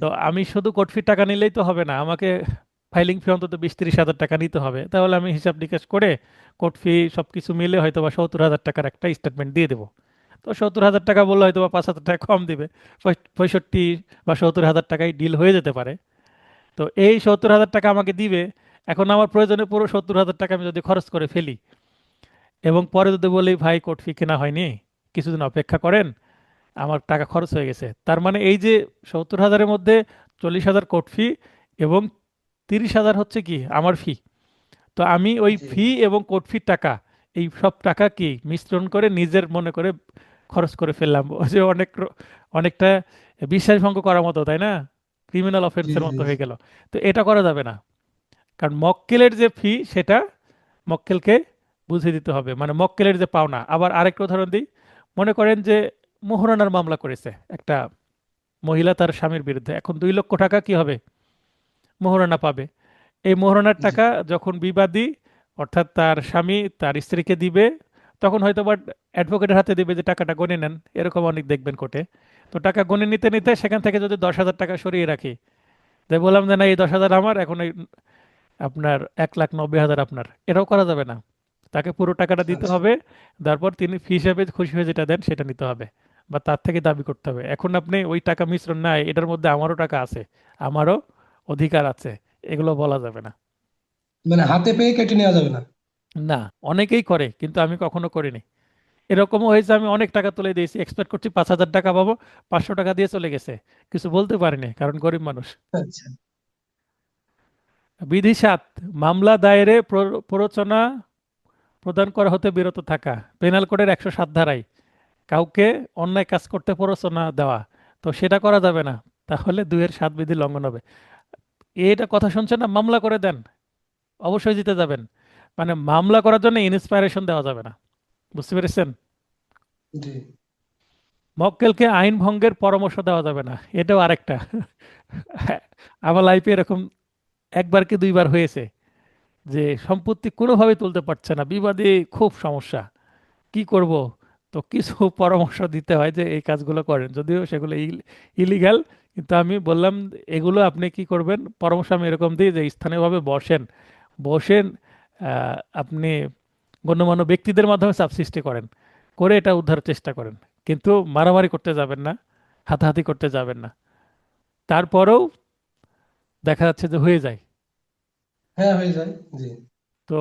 তো আমি শুধু কোর্ট ফি টাকা নিলেই তো হবে না, আমাকে ফাইলিং ফি অন্তত 20-30 হাজার টাকা নিতে হবে, তাহলে আমি হিসাব নিকাশ করে কোর্ট ফি সব কিছু মিলে হয়তো বা 70,000 টাকার একটা স্টেটমেন্ট দিয়ে দেবো। তো 70,000 টাকা বললে হয়তো বা 5,000 টাকা কম দিবে, 65 বা 70 হাজার টাকায় ডিল হয়ে যেতে পারে। তো এই 70,000 টাকা আমাকে দিবে, এখন আমার প্রয়োজনে পুরো 70,000 টাকা আমি যদি খরচ করে ফেলি, এবং পরে যদি বলি ভাই কোর্ট ফি কেনা হয়নি, কিছুদিন অপেক্ষা করেন, আমার টাকা খরচ হয়ে গেছে, তার মানে এই যে 70,000-এর মধ্যে 40,000 কোর্ট ফি এবং 30,000 হচ্ছে কি আমার ফি, তো আমি ওই
জি
ফি এবং কোর্ট ফির টাকা, এই সব টাকা কি মিশ্রণ করে নিজের মনে করে খরচ করে ফেললাম। ওই যে অনেকটা বিশ্বাসভঙ্গ করার মতো, তাই না? ক্রিমিনাল
জি
অফেন্সের
জি
মতো
জি।
হয়ে গেল। তো এটা করা যাবে না, কারণ মক্কেলের যে ফি সেটা মক্কেলকে বুঝিয়ে দিতে হবে, মানে মক্কেলের যে পাওনা। আবার আরেকটা উদাহরণ দিই, মনে করেন যে মোহরানার মামলা করেছে একটা মহিলা তার স্বামীর বিরুদ্ধে, এখন 2 লক্ষ টাকা কি হবে, মোহরানা পাবে। এই মোহরানার
জি
টাকা যখন বিবাদী অর্থাৎ তার স্বামী তার স্ত্রীকে দিবে, তখন হয়তো বা অ্যাডভোকেটের হাতে দিবে যে টাকাটা গণে নেন, এরকম অনেক দেখবেন কোর্টে। তো টাকা গণে নিতে নিতে সেখান থেকে যদি 10,000 টাকা সরিয়ে রাখি, যে বললাম যে না এই 10,000 আমার, এখন এই আপনার 1,90,000 আপনার, এটাও করা যাবে না। তাকে পুরো টাকাটা দিতে
আচ্ছা।
হবে, তারপর তিনি ফি হিসেবে খুশি হয়ে যেটা দেন সেটা নিতে হবে, বা তার থেকে দাবি করতে হবে। এখন আপনি ওই টাকা মিশ্রণ নাই, এটার মধ্যে আমারও টাকা আছে, আমারও অধিকার আছে, এগুলো বলা যাবে না।
মানে হাতে পেয়ে কেটে নেওয়া যাবে না।
না, অনেকেই করে কিন্তু আমি কখনো করিনি। এরকমও হয়েছে আমি অনেক টাকা তুলে দিয়েছি, এক্সপেক্ট করছি 5,000 টাকা পাবো, 500 টাকা দিয়ে চলে গেছে, কিছু বলতে পারিনি কারণ গরিব মানুষ।
আচ্ছা।
বিধি 7, মামলা দায়েরে প্ররোচনা প্রদান করা হতে বিরত থাকা, পেনাল কোডের 107 ধারায় কাউকে অন্যায় কাজ করতে প্ররোচনা দেওয়া, তো সেটা করা যাবে না, তাহলে 2-এর 7 বিধি লঙ্ঘন হবে। এটা কথা শুনছেন না, মামলা করে দেন, অবশ্যই জিতে যাবেন, মানে মামলা করার জন্য ইন্সপায়ারেশন দেওয়া যাবে না। বুঝতে পেরেছেন?
জি
মক্কেলকে আইন ভঙ্গের পরামর্শ দেওয়া যাবে না, এটাও আরেকটা। আমার লাইফে এরকম একবার কি দুইবার হয়েছে যে সম্পত্তি কোনোভাবে তুলতে পারছে না, বিবাদে খুব সমস্যা, কি করব? তো কিছু পরামর্শ দিতে হয় যে এই কাজগুলো করেন, যদিও সেগুলো ইলিগাল, কিন্তু আমি বললাম এগুলো আপনি কি করবেন, পরামর্শ আমি এরকম দিই যে স্থানীয়ভাবে বসেন, বসেন, আপনি গণ্যমান্য ব্যক্তিদের মাধ্যমে চাপ সৃষ্টি করেন, করে এটা উদ্ধারের চেষ্টা করেন, কিন্তু মারামারি করতে যাবেন না, হাতাহাতি করতে যাবেন না। তারপরেও দেখা যাচ্ছে যে হয়ে যায়।
হ্যাঁ হয়ে যায়। জি
তো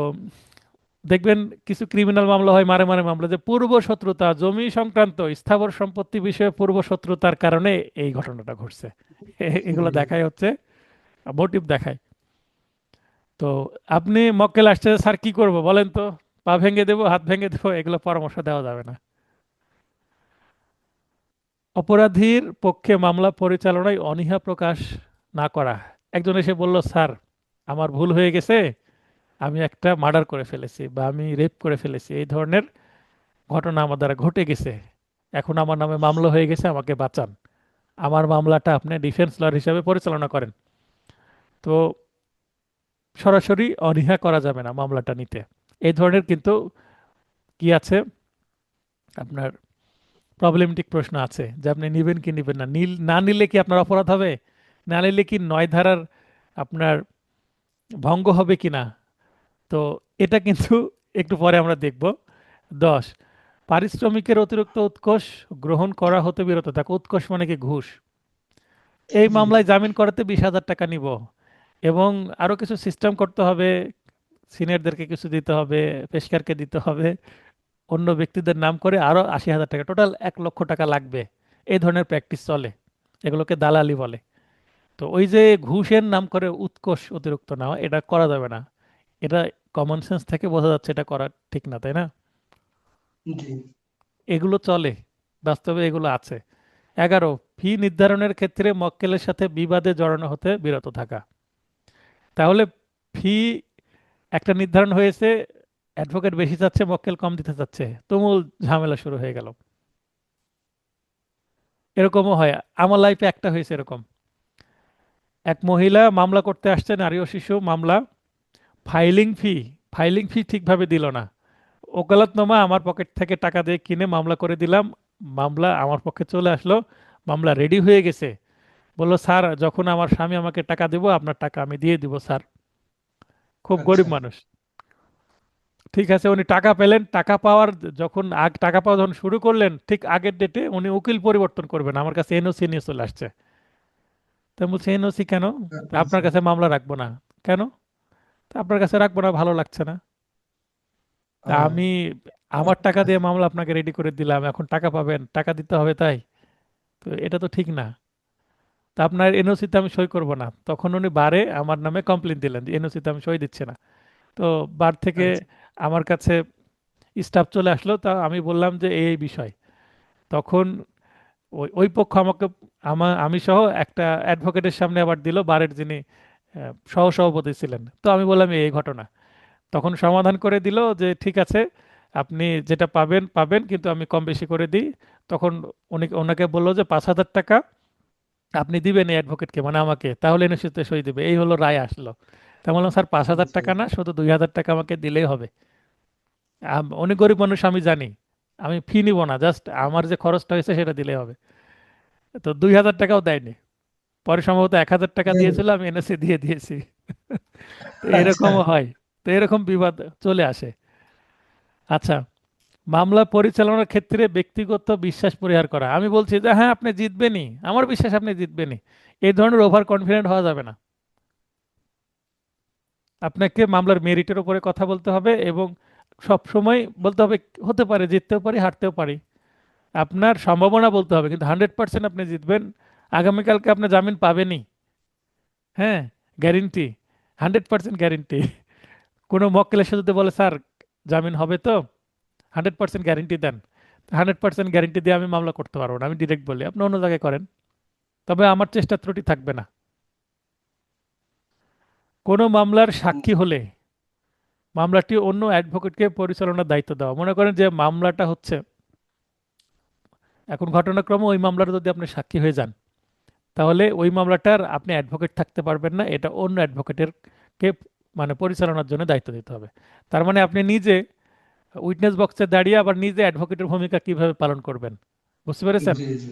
দেখবেন কিছু ক্রিমিনাল মামলা হয়, মারে মারে মামলা, যে পূর্ব শত্রুতা, জমি সংক্রান্ত স্থাবর সম্পত্তি বিষয়ে পূর্ব শত্রুতার কারণে এই ঘটনাটা ঘটছে। এগুলো
জি।
দেখায় হচ্ছে, মোটিভ দেখায়। তো আপনি মক্কেল আসছে, স্যার কি করব বলেন তো, পা ভেঙে দেবো, হাত ভেঙে দেবো, এগুলো পরামর্শ দেওয়া যাবে না। অপরাধীর পক্ষে মামলা পরিচালনায় অনীহা প্রকাশ না করা। একজন এসে বলল, স্যার আমার ভুল হয়ে গেছে, আমি একটা মার্ডার করে ফেলেছি বা আমি রেপ করে ফেলেছি, এই ধরনের ঘটনা আমার দ্বারা ঘটে গেছে, এখন আমার নামে মামলা হয়ে গেছে, আমাকে বাঁচান, আমার মামলাটা আপনি ডিফেন্স লয়ার হিসেবে পরিচালনা করেন। তো সরাসরি অনীহা করা যাবে না মামলাটা নিতে। এই ধরনের কিন্তু কি আছে আপনার, প্রবলেমেটিক প্রশ্ন আছে যে আপনি নিবেন কি নিবেন না, না নিলে কি আপনার অপরাধ হবে, না নিলে কি 9 ধারার আপনার ভঙ্গ হবে কি না। তো এটা কিন্তু একটু পরে আমরা দেখব। 10, পারিশ্রমিকের অতিরিক্ত উৎকোষ গ্রহণ করা হতে বিরত থাকা। উৎকোষ মানে কি, ঘুষ। এই
জি
মামলায় জামিন করাতে 20,000 টাকা নিব, এবং আরো কিছু সিস্টেম করতে হবে, সিনিয়রদেরকে কিছু দিতে হবে, পেশকারকে দিতে হবে, অন্য ব্যক্তিদের নাম করে আরো 80,000 টাকা, টোটাল 1 লক্ষ টাকা লাগবে। এই ধরনের প্র্যাকটিস চলে, এগুলোকে দালালি বলে। তো ওই যে ঘুষের নাম করে উৎকোষ অতিরিক্ত নেওয়া, এটা করা যাবে না। এটা কমন সেন্স থেকে বোঝা যাচ্ছে এটা করা ঠিক না, তাই না?
জি।
এগুলো চলে, বাস্তবে এগুলো আছে। 11, ফি নির্ধারণের ক্ষেত্রে মক্কেলের সাথে বিবাদে জড়ানো হতে বিরত থাকা। তাহলে ফি একটা নির্ধারণ হয়েছে, অ্যাডভোকেট বেশি চাচ্ছে, মক্কেল কম দিতে চাচ্ছে, তুমুল ঝামেলা শুরু হয়ে গেল। এরকমও হয়, আমার লাইফে একটা হয়েছে এরকম। এক মহিলা মামলা করতে আসছে, নারী ও শিশু মামলা, ফাইলিং ফি ফাইলিং ফি ঠিকভাবে দিল না। ওকালতনামা আমার পকেট থেকে টাকা দিয়ে কিনে মামলা করে দিলাম, মামলা আমার পক্ষে চলে আসলো, মামলা রেডি হয়ে গেছে। বললো, স্যার যখন আমার স্বামী আমাকে টাকা দেবো আপনার টাকা আমি দিয়ে দিব স্যার। খুব গরিব
আচ্ছা
মানুষ। ঠিক আছে, উনি টাকা পেলেন, টাকা পাওয়ার যখন টাকা পাওয়া যখন শুরু করলেন, ঠিক আগের ডেটে উনি উকিল পরিবর্তন করবেন, আমার কাছে এনওসি নিয়ে চলে আসছে। তো আমি বলছি, এনওসি কেন? তা আপনার
আচ্ছা।
কাছে মামলা রাখবো না। কেন? তা আপনার কাছে রাখবো না, ভালো লাগছে না। তা আমি
ও
আমার টাকা দিয়ে মামলা আপনাকে রেডি করে দিলাম, এখন টাকা পাবেন, টাকা দিতে হবে, তাই তো এটা তো ঠিক না। তা আপনার এনওসিতে আমি সই করব না। তখন উনি বারে আমার নামে কমপ্লেন দিলেন যে এনওসিতে আমি সই দিচ্ছি না। তো বার থেকে
আচ্ছা
আমার কাছে স্টাফ চলে আসলো, তা আমি বললাম যে এই এই বিষয়। তখন ওই ওই পক্ষ আমাকে আমি সহ একটা অ্যাডভোকেটের সামনে আবার দিল, বারের যিনি সহ সভাপতি ছিলেন। তো আমি বললাম এই ঘটনা। তখন সমাধান করে দিল যে ঠিক আছে, আপনি যেটা পাবেন পাবেন, কিন্তু আমি কম বেশি করে দিই। তখন ওনাকে বললো যে 5,000 টাকা আপনি দিবেন এই অ্যাডভোকেটকে, মানে আমাকে, তাহলে এনওসিতে সই দিবে। এই হলো রায় আসলো। তা বললাম স্যার 5,000 টাকা না, শুধু 2,000 টাকা আমাকে দিলেই হবে। অনেক গরিব মানুষ আমি জানি, আমি ফি নিব না, জাস্ট আমার যে খরচটা হয়েছে সেটা দিলেই হবে। তো 2,000 টাকাও দেয়নি। পরে সম্ভবত 1,000 টাকা
যাই হোক।
দিয়েছিল, আমি এনওসি দিয়ে দিয়েছি। তো
আচ্ছা
এরকমও হয়। তো এরকম বিবাদ চলে আসে। আচ্ছা, মামলা পরিচালনার ক্ষেত্রে ব্যক্তিগত বিশ্বাস পরিহার করা। আমি বলছি যে হ্যাঁ আপনি জিতবেনই, আমার বিশ্বাস আপনি জিতবেনই, এই ধরনের ওভার কনফিডেন্ট হওয়া যাবে না। আপনাকে মামলার মেরিটের উপরে কথা বলতে হবে, এবং সব সময় বলতে হবে হতে পারে জিততেও পারি হারতেও পারি। আপনার সম্ভাবনা বলতে হবে, কিন্তু 100% আপনি জিতবেন, আগামীকালকে আপনি জামিন পাবেনই। হ্যাঁ, গ্যারেন্টি, 100% গ্যারেন্টি। কোনো মক্কেল এসে যদি বলে স্যার জামিন হবে তো, 100% গ্যারেন্টি দেন, 100% গ্যারেন্টি দিয়ে আমি মামলা করতে পারবো না, আমি ডিরেক্ট বলি আপনি অন্য জায়গায় করেন, তবে আমার চেষ্টা ত্রুটি থাকবে না। কোনো মামলার সাক্ষী হলে মামলাটি অন্য অ্যাডভোকেটকে পরিচালনার দায়িত্ব দেওয়া। মনে করেন যে মামলাটা হচ্ছে, এখন ঘটনাক্রমে ওই মামলার যদি আপনি সাক্ষী হয়ে যান, তাহলে ওই মামলাটার আপনি অ্যাডভোকেট থাকতে পারবেন না, এটা অন্য অ্যাডভোকেটের কে মানে পরিচালনার জন্য দায়িত্ব দিতে হবে। তার মানে আপনি নিজে উইটনেস বক্সে দাঁড়িয়ে আবার নিজে অ্যাডভোকেটের ভূমিকা কিভাবে পালন করবেন, বুঝতে পেরেছেন?
জি জি।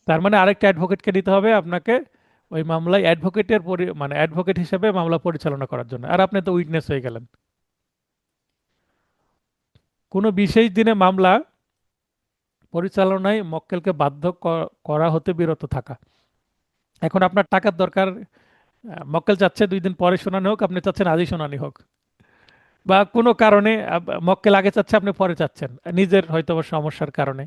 তার মানে আরেকটা অ্যাডভোকেটকে নিতে হবে আপনাকে ওই মামলায় অ্যাডভোকেটের মানে অ্যাডভোকেট হিসেবে মামলা পরিচালনা করার জন্য, আর আপনি তো উইটনেস হয়ে গেলেন। কোনো বিশেষ দিনে মামলা পরিচালনায় মক্কেলকে বাধ্য করা হতে বিরত থাকা। এখন আপনার টাকার দরকার, মক্কেল চাচ্ছে 2 দিন পরে শুনানি হোক, আপনি চাচ্ছেন আজই শুনানি হোক, বা কোনো কারণে মক্কেল আগে চাচ্ছে আপনি পরে চাচ্ছেন, নিজের হয়তো বা সমস্যার কারণে।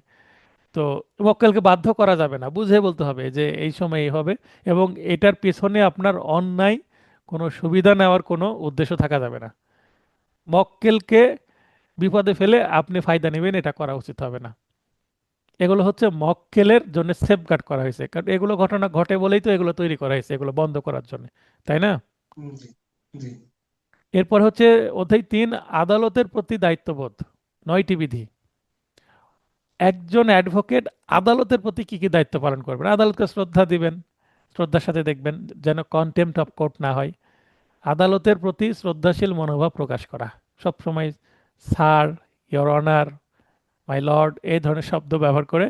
তো মক্কেলকে বাধ্য করা যাবে না, বুঝে বলতে হবে যে এই সময় এই হবে, এবং এটার পেছনে আপনার অন্যায় কোনো সুবিধা নেওয়ার কোনো উদ্দেশ্য থাকা যাবে না। মক্কেলকে বিপদে ফেলে আপনি ফায়দা নেবেন, এটা করা উচিত হবে না। এগুলো হচ্ছে মক্কেলের জন্য সেফগার্ড করা হয়েছে, কারণ এগুলো ঘটনা ঘটে বলেই তো এগুলো তৈরি করা হয়েছে, এগুলো বন্ধ করার জন্য, তাই না?
জি জি।
এরপর হচ্ছে অধ্যায় 3, আদালতের প্রতি দায়িত্ববোধ। 9টি বিধি। একজন অ্যাডভোকেট আদালতের প্রতি কি কি দায়িত্ব পালন করবেন? আদালতকে শ্রদ্ধা দিবেন, শ্রদ্ধার সাথে দেখবেন যেন কন্টেম্পট অফ কোর্ট না হয়। আদালতের প্রতি শ্রদ্ধাশীল মনোভাব প্রকাশ করা, সব সময় sir, your honour, my lord এই ধরনের শব্দ ব্যবহার করে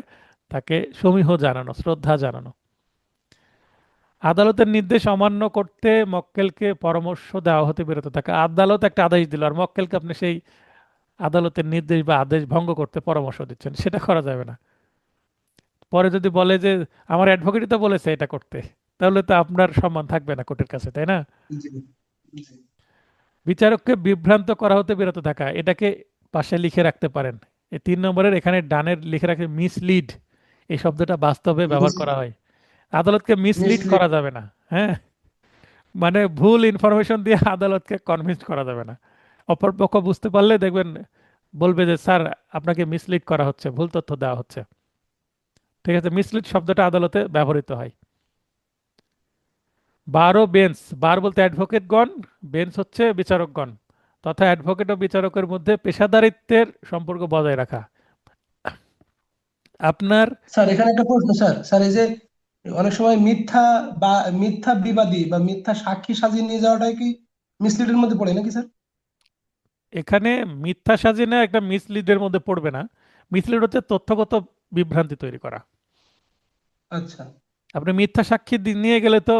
তাকে সমীহ জানানো, শ্রদ্ধা জানানো। আদালতের নির্দেশ অমান্য করতে মক্কেলকে পরামর্শ দেওয়া হতে বিরত থাকা। আদালত একটা আদেশ দিল আর মক্কেলকে আপনি সেই আদালতের নির্দেশ বা আদেশ ভঙ্গ করতে পরামর্শ দিচ্ছেন, সেটা করা যাবে না। পরে যদি বলে যে আমার অ্যাডভোকেটই তো বলেছে এটা করতে, তাহলে তো আপনার সম্মান থাকবে না কোর্টের কাছে, তাই না?
জি জি।
বিচারককে বিভ্রান্ত করা হতে বিরত থাকা, এটাকে পাশে লিখে রাখতে পারেন। এই 3 নম্বরের এখানে ডানের লিখে রাখে মিসলিড, এই শব্দটা বাস্তবে ব্যবহার করা হয়। আদালতকে মিসলিড
মিসলিড।
করা যাবে না। হ্যাঁ, মানে ভুল ইনফরমেশন দিয়ে আদালতকে কনভিন্স করা যাবে না। অপরপক্ষ বুঝতে পারলে দেখবেন বলবে যে স্যার আপনাকে মিসলিড করা হচ্ছে, ভুল তথ্য দেওয়া হচ্ছে। ঠিক আছে, মিসলিড শব্দটা আদালতে ব্যবহৃত হয়। বার ও বেঞ্চ, বার বলতে অ্যাডভোকেটগণ, বেঞ্চ হচ্ছে বিচারকগণ, তথা অ্যাডভোকেট ও বিচারকের মধ্যে পেশাদারিত্বের সম্পর্ক বজায় রাখা। আপনার
স্যার এখানে একটা প্রশ্ন স্যার, স্যার এই যে অনেক সময় মিথ্যা বা মিথ্যা বিবাদী বা মিথ্যা সাক্ষী সাজিয়ে নিয়ে যাওয়াটাই কি মিসলিডের মধ্যে পড়ে নাকি স্যার?
এখানে মিথ্যা সাজিয়ে একটা মিসলিডের মধ্যে পড়বে না। মিসলিড হচ্ছে তথ্যগত বিভ্রান্তি তৈরি করা।
আচ্ছা।
আপনি মিথ্যা সাক্ষী নিয়ে গেলে তো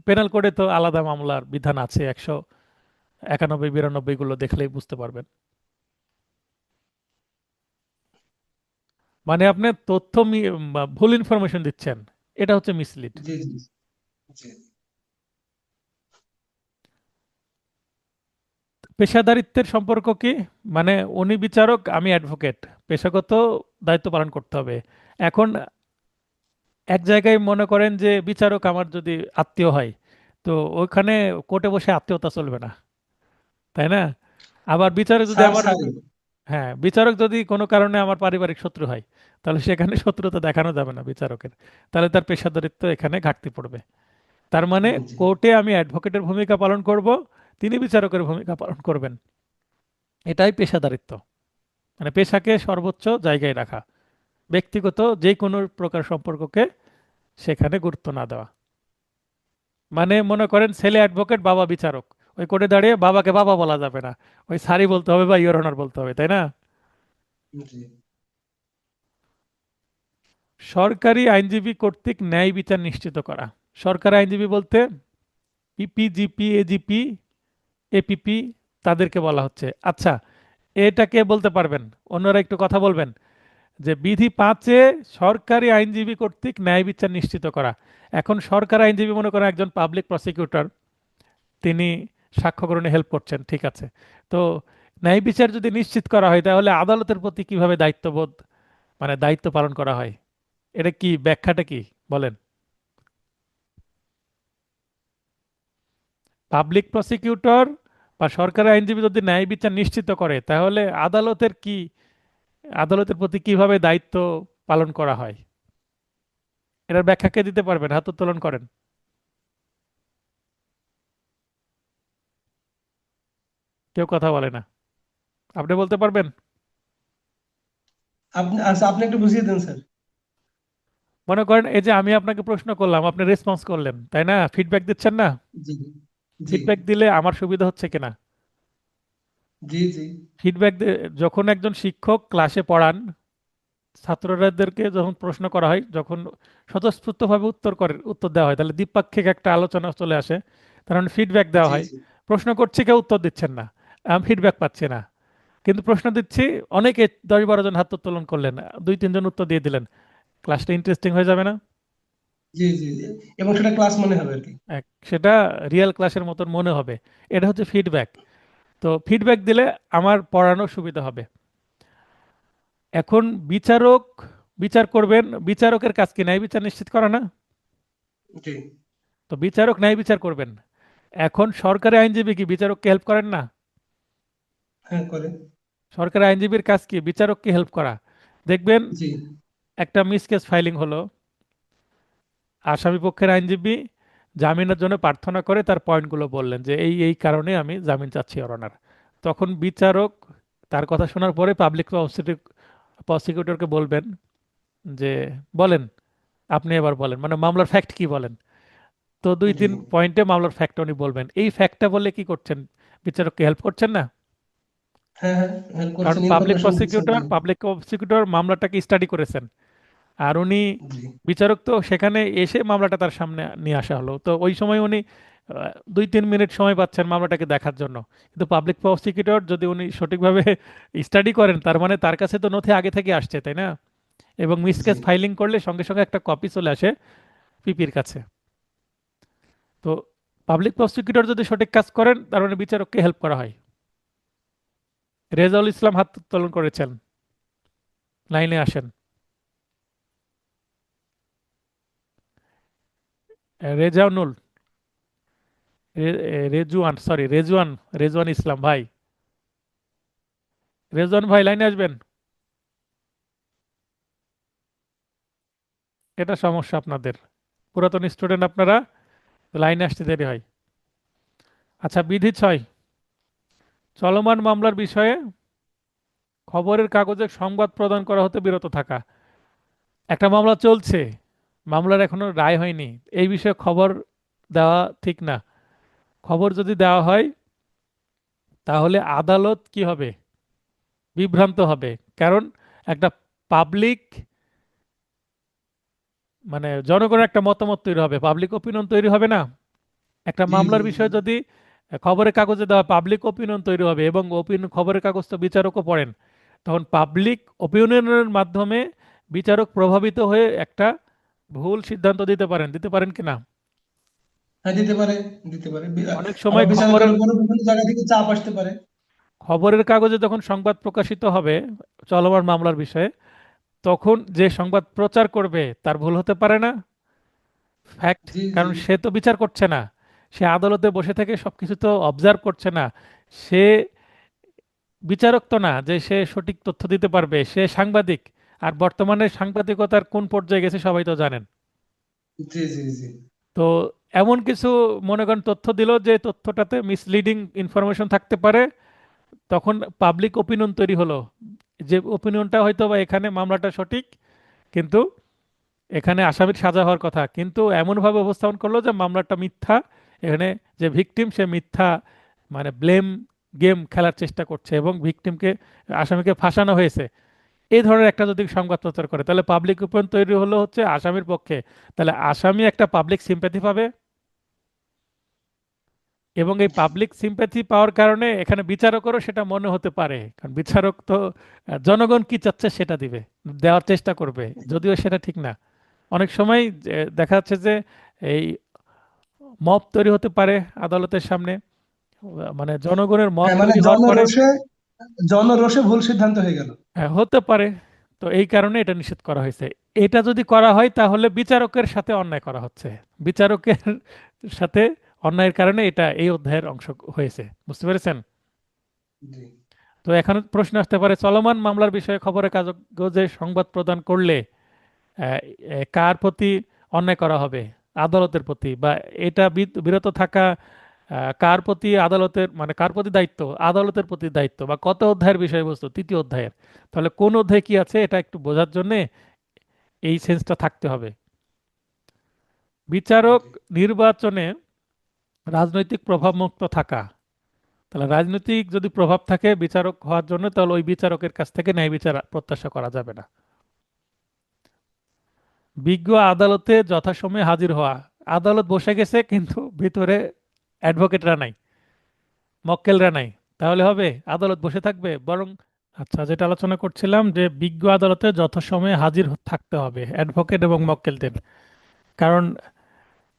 পেনাল কোডে তো আলাদা মামলার বিধান আছে, 191, 92 গুলো দেখলেই বুঝতে পারবেন। মানে আপনি তথ্য বা ভুল ইনফরমেশন দিচ্ছেন, এটা হচ্ছে মিসলিড।
জি জি জি।
পেশাদারিত্বের সম্পর্ক কি? মানে উনি বিচারক, আমি অ্যাডভোকেট, পেশাগত দায়িত্ব পালন করতে হবে। এখন এক জায়গায় মনে করেন যে বিচারক আমার যদি আত্মীয় হয়, তো ওইখানে কোর্টে বসে আত্মীয়তা চলবে না। তাই না? আবার বিচারক যদি
স্যার
আমার,
স্যারই।
হ্যাঁ, বিচারক যদি কোনো কারণে আমার পারিবারিক শত্রু হয়, তাহলে সেখানে শত্রুতা দেখানো যাবে না বিচারকের, তাহলে তার পেশাদারিত্ব এখানে ঘাটতি পড়বে। তার মানে
জি।
কোর্টে আমি অ্যাডভোকেটের ভূমিকা পালন করব, তিনি বিচারকের ভূমিকা পালন করবেন। এটাই পেশাদারিত্ব, মানে পেশাকে সর্বোচ্চ জায়গায় রাখা, ব্যক্তিগত যে কোনো প্রকার সম্পর্ককে সেখানে গুরুত্ব না দেওয়া। মানে মনে করেন ছেলে অ্যাডভোকেট, বাবা বিচারক, ওই কোর্টে দাঁড়িয়ে বাবাকে বাবা বলা যাবে না, ওই স্যারই বলতে হবে বা ইওর অনার বলতে হবে, তাই না?
জি।
সরকারি আইনজীবী কর্তৃক ন্যায় বিচার নিশ্চিত করা। সরকারি আইনজীবী বলতে পিপি, জিপি, এজিপি, এপিপি, তাদেরকে বলা হচ্ছে। আচ্ছা, এটা কে বলতে পারবেন? অন্যরা একটু কথা বলবেন যে বিধি 5-এ সরকারি আইনজীবী কর্তৃক ন্যায় বিচার নিশ্চিত করা। এখন সরকারি আইনজীবী মনে করেন একজন পাবলিক প্রসিকিউটর, তিনি সাক্ষ্য গ্রহণে হেল্প করছেন, ঠিক আছে। তো ন্যায় বিচার যদি নিশ্চিত করা হয়, তাহলে আদালতের প্রতি কিভাবে দায়িত্ববোধ, মানে দায়িত্ব পালন করা হয়, এটা কি, ব্যাখ্যাটা কি বলেন? পাবলিক প্রসিকিউটর বা সরকারি আইনজীবী যদি ন্যায় বিচার নিশ্চিত করে, তাহলে আদালতের কি, আদালতের প্রতি কিভাবে দায়িত্ব পালন করা হয়, এটার ব্যাখ্যা কে দিতে পারবেন? হাত উত্তোলন করেন। কেউ কথা বলে না। আপনি বলতে পারবেন?
আপনি আচ্ছা, আপনি একটু বুঝিয়ে দেন স্যার।
মনে করেন এই যে আমি আপনাকে প্রশ্ন করলাম, আপনি রেসপন্স করলেন, তাই না? ফিডব্যাক দিচ্ছেন না?
জি। জি।
ফিডব্যাক দিলে আমার সুবিধা হচ্ছে কিনা?
জি। জি।
ফিডব্যাক, যখন একজন শিক্ষক ক্লাসে পড়ান, ছাত্রদেরকে যখন প্রশ্ন করা হয়, যখন স্বতঃস্ফূর্তভাবে উত্তর দেওয়া হয়, তাহলে দ্বিপাক্ষিক একটা আলোচনা চলে আসে, তার মানে ফিডব্যাক দেওয়া
জি।
হয়।
জি।
প্রশ্ন করছি, কেউ উত্তর দিচ্ছেন না, আমি ফিডব্যাক পাচ্ছি না। কিন্তু প্রশ্ন দিচ্ছি, অনেকে 10-12 জন হাত উত্তোলন করলেন, 2-3 জন উত্তর দিয়ে দিলেন, ক্লাসটা ইন্টারেস্টিং হয়ে যাবে না?
জি। জি। জি। এবং সেটা ক্লাস মনে হবে আর কি।
সেটা রিয়েল ক্লাসের মতন মনে হবে। এটা হচ্ছে ফিডব্যাক। তো ফিডব্যাক দিলে আমার পড়ানোর সুবিধা হবে। এখন বিচারক বিচার করবেন, বিচারকের কাজ কি ন্যায় বিচার নিশ্চিত করা না?
জি।
তো বিচারক ন্যায় বিচার করবেন। এখন সরকারি আইনজীবী কি বিচারককে হেল্প করেন না?
হ্যাঁ, করে।
সরকারি আইনজীবীর কাজ কি বিচারককে হেল্প করা। দেখবেন
জি।
একটা মিসকেস ফাইলিং হলো, আসামি পক্ষের আইনজীবী জামিনের জন্য প্রার্থনা করে তার পয়েন্টগুলো বললেন যে এই এই কারণে আমি জামিন চাচ্ছি ইওর অনার। তখন বিচারক তার কথা শোনার পরে পাবলিক প্রসিকিউটরকে বলবেন যে বলেন, আপনি এবার বলেন, মানে মামলার ফ্যাক্ট কি বলেন। তো দুই
জি।
তিন পয়েন্টে মামলার ফ্যাক্টটা উনি বলবেন, এই ফ্যাক্টটা বললে কি করছেন? বিচারককে হেল্প করছেন না?
হ্যাঁ, হ্যাঁ, হেল্প
কারণ
করছেন,
পাবলিক
ইনফরমেশন দিচ্ছেন।
প্রসিকিউটর
জি।
পাবলিক প্রসিকিউটর মামলাটাকে স্টাডি করেছেন, আর উনি
জি।
বিচারক তো সেখানে এসে মামলাটা তার সামনে নিয়ে আসা হলো, তো ওই সময় উনি 2-3 মিনিট সময় পাচ্ছেন মামলাটাকে দেখার জন্য। কিন্তু পাবলিক প্রসিকিউটর যদি উনি সঠিকভাবে স্টাডি করেন, তার মানে তার কাছে তো নথি আগে থেকে আসছে, তাই না? এবং
জি।
মিসকেস ফাইলিং করলে সঙ্গে সঙ্গে একটা কপি চলে আসে পিপির কাছে। তো পাবলিক প্রসিকিউটর যদি সঠিক কাজ করেন, তার মানে বিচারককে হেল্প করা হয়। রেজাউল ইসলাম হাত উত্তোলন করেছেন, লাইনে আসেন। রেজাউনুল, রেজুয়ান, সরি রেজওয়ান, রেজওয়ান ইসলাম ভাই, রেজওয়ান ভাই লাইনে আসবেন। এটা সমস্যা আপনাদের, পুরাতন স্টুডেন্ট আপনারা, লাইনে আসতে দেরি হয়। আচ্ছা, বিধি 6, চলমান মামলার বিষয়ে খবরের কাগজে সংবাদ প্রদান করা হতে বিরত থাকা। একটা মামলা চলছে, মামলার এখনো রায় হয়নি, এই বিষয়ে খবর দেওয়া ঠিক না। খবর যদি দেওয়া হয়, তাহলে আদালত কি হবে? বিভ্রান্ত হবে। কারণ একটা পাবলিক, মানে জনগণের একটা মতামত তৈরি হবে, পাবলিক ওপিনিয়ন তৈরি হবে না? একটা
জি। জি।
মামলার
জি।
বিষয়ে যদি খবরের কাগজে দেওয়া, পাবলিক ওপিনিয়ন তৈরি হবে, এবং খবরের কাগজ তো বিচারকও পড়েন, তখন পাবলিক ওপিনিয়নের মাধ্যমে বিচারক প্রভাবিত হয়ে একটা ভুল সিদ্ধান্ত দিতে পারেন কিনা?
হ্যাঁ, দিতে পারে। দিতে পারে
অনেক
আবার
সময়
বিচারকের
খবরের
উপরও বিভিন্ন জায়গা থেকে চাপ আসতে পারে।
খবরের কাগজে যখন সংবাদ প্রকাশিত হবে চলমান মামলার বিষয়ে, তখন যে সংবাদ প্রচার করবে তার ভুল হতে পারে না? ফ্যাক্ট,
জি। জি।
কারণ সে তো বিচার করছে না, সে আদালতে বসে থেকে সবকিছু তো অবজার্ভ করছে না, সে বিচারক তো না যে সে সঠিক তথ্য দিতে পারবে, সে সাংবাদিক। আর বর্তমানে সাংবাদিকতার কোন পর্যায়ে গেছে সবাই তো জানেন।
জি জি জি।
তো এমন কিছু মনে করেন তথ্য দিল যে তথ্যটাতে মিসলিডিং ইনফরমেশন থাকতে পারে, তখন পাবলিক ওপিনিয়ন তৈরি হলো, যে ওপিনিয়নটা হয়তো বা এখানে মামলাটা সঠিক, কিন্তু এখানে আসামির সাজা হওয়ার কথা, কিন্তু এমনভাবে উপস্থাপন করলো যে মামলাটা মিথ্যা। এখানে যে ভিকটিম সে মিথ্যা, মানে ব্লেম গেম খেলার চেষ্টা করছে এবং ভিকটিমকে, আসামিকে ফাঁসানো হয়েছে। এই ধরনের একটা যদি সংবাদ প্রচার করে, তাহলে পাবলিক ওপিনিয়ন তৈরি হলো হচ্ছে আসামির পক্ষে। তাহলে আসামি একটা পাবলিক সিম্প্যাথি পাবে, এবং এই পাবলিক সিম্প্যাথি পাওয়ার কারণে এখানে বিচারকেরও সেটা মনে হতে পারে, কারণ বিচারক তো জনগণ কি চাচ্ছে সেটা দিবে, দেওয়ার চেষ্টা করবে, যদিও সেটা ঠিক না। অনেক সময় দেখা যাচ্ছে যে এই মব তৈরি হতে পারে আদালতের সামনে, মানে জনগণের মত
হ্যাঁ, মানে
তৈরি হওয়ার পরে।
জনরোষে, জনরোষে ভুল সিদ্ধান্ত হয়ে গেল।
হ্যাঁ, হতে পারে। তো এই কারণে এটা নিষেধ করা হয়েছে। এটা যদি করা হয় তাহলে বিচারকের সাথে অন্যায় করা হচ্ছে, বিচারকের সাথে অন্যায়ের কারণে এটা এই অধ্যায়ের অংশ হয়েছে। বুঝতে পেরেছেন?
জি।
তো এখন প্রশ্ন আসতে পারে, চলমান মামলার বিষয়ে খবরের কাগজে সংবাদ প্রদান করলে কার প্রতি অন্যায় করা হবে? আদালতের প্রতি, বা এটা বিরত থাকা কার প্রতি আদালতের, মানে কার প্রতি দায়িত্ব? আদালতের প্রতি দায়িত্ব। বা কত অধ্যায়ের বিষয়বস্তু? তৃতীয় অধ্যায়ের। তাহলে কোন অধ্যায়ে কি আছে এটা একটু বোঝার জন্য এই সেন্সটা থাকতে হবে। বিচারক
জি।
নির্বাচনে রাজনৈতিক প্রভাব মুক্ত থাকা। তাহলে রাজনৈতিক যদি প্রভাব থাকে বিচারক হওয়ার জন্য, তাহলে ওই বিচারকের কাছ থেকে ন্যায় বিচার প্রত্যাশা করা যাবে না। বিজ্ঞ আদালতে যথাসময়ে হাজির হওয়া। আদালত বসে গেছে কিন্তু ভিতরে অ্যাডভোকেটরা নাই, মক্কেলরা নাই, তাহলে হবে? আদালত বসে থাকবে? বরং, আচ্ছা, যেটা আলোচনা করছিলাম যে বিজ্ঞ আদালতে যথাসময়ে হাজির থাকতে হবে অ্যাডভোকেট এবং মক্কেলদের। কারণ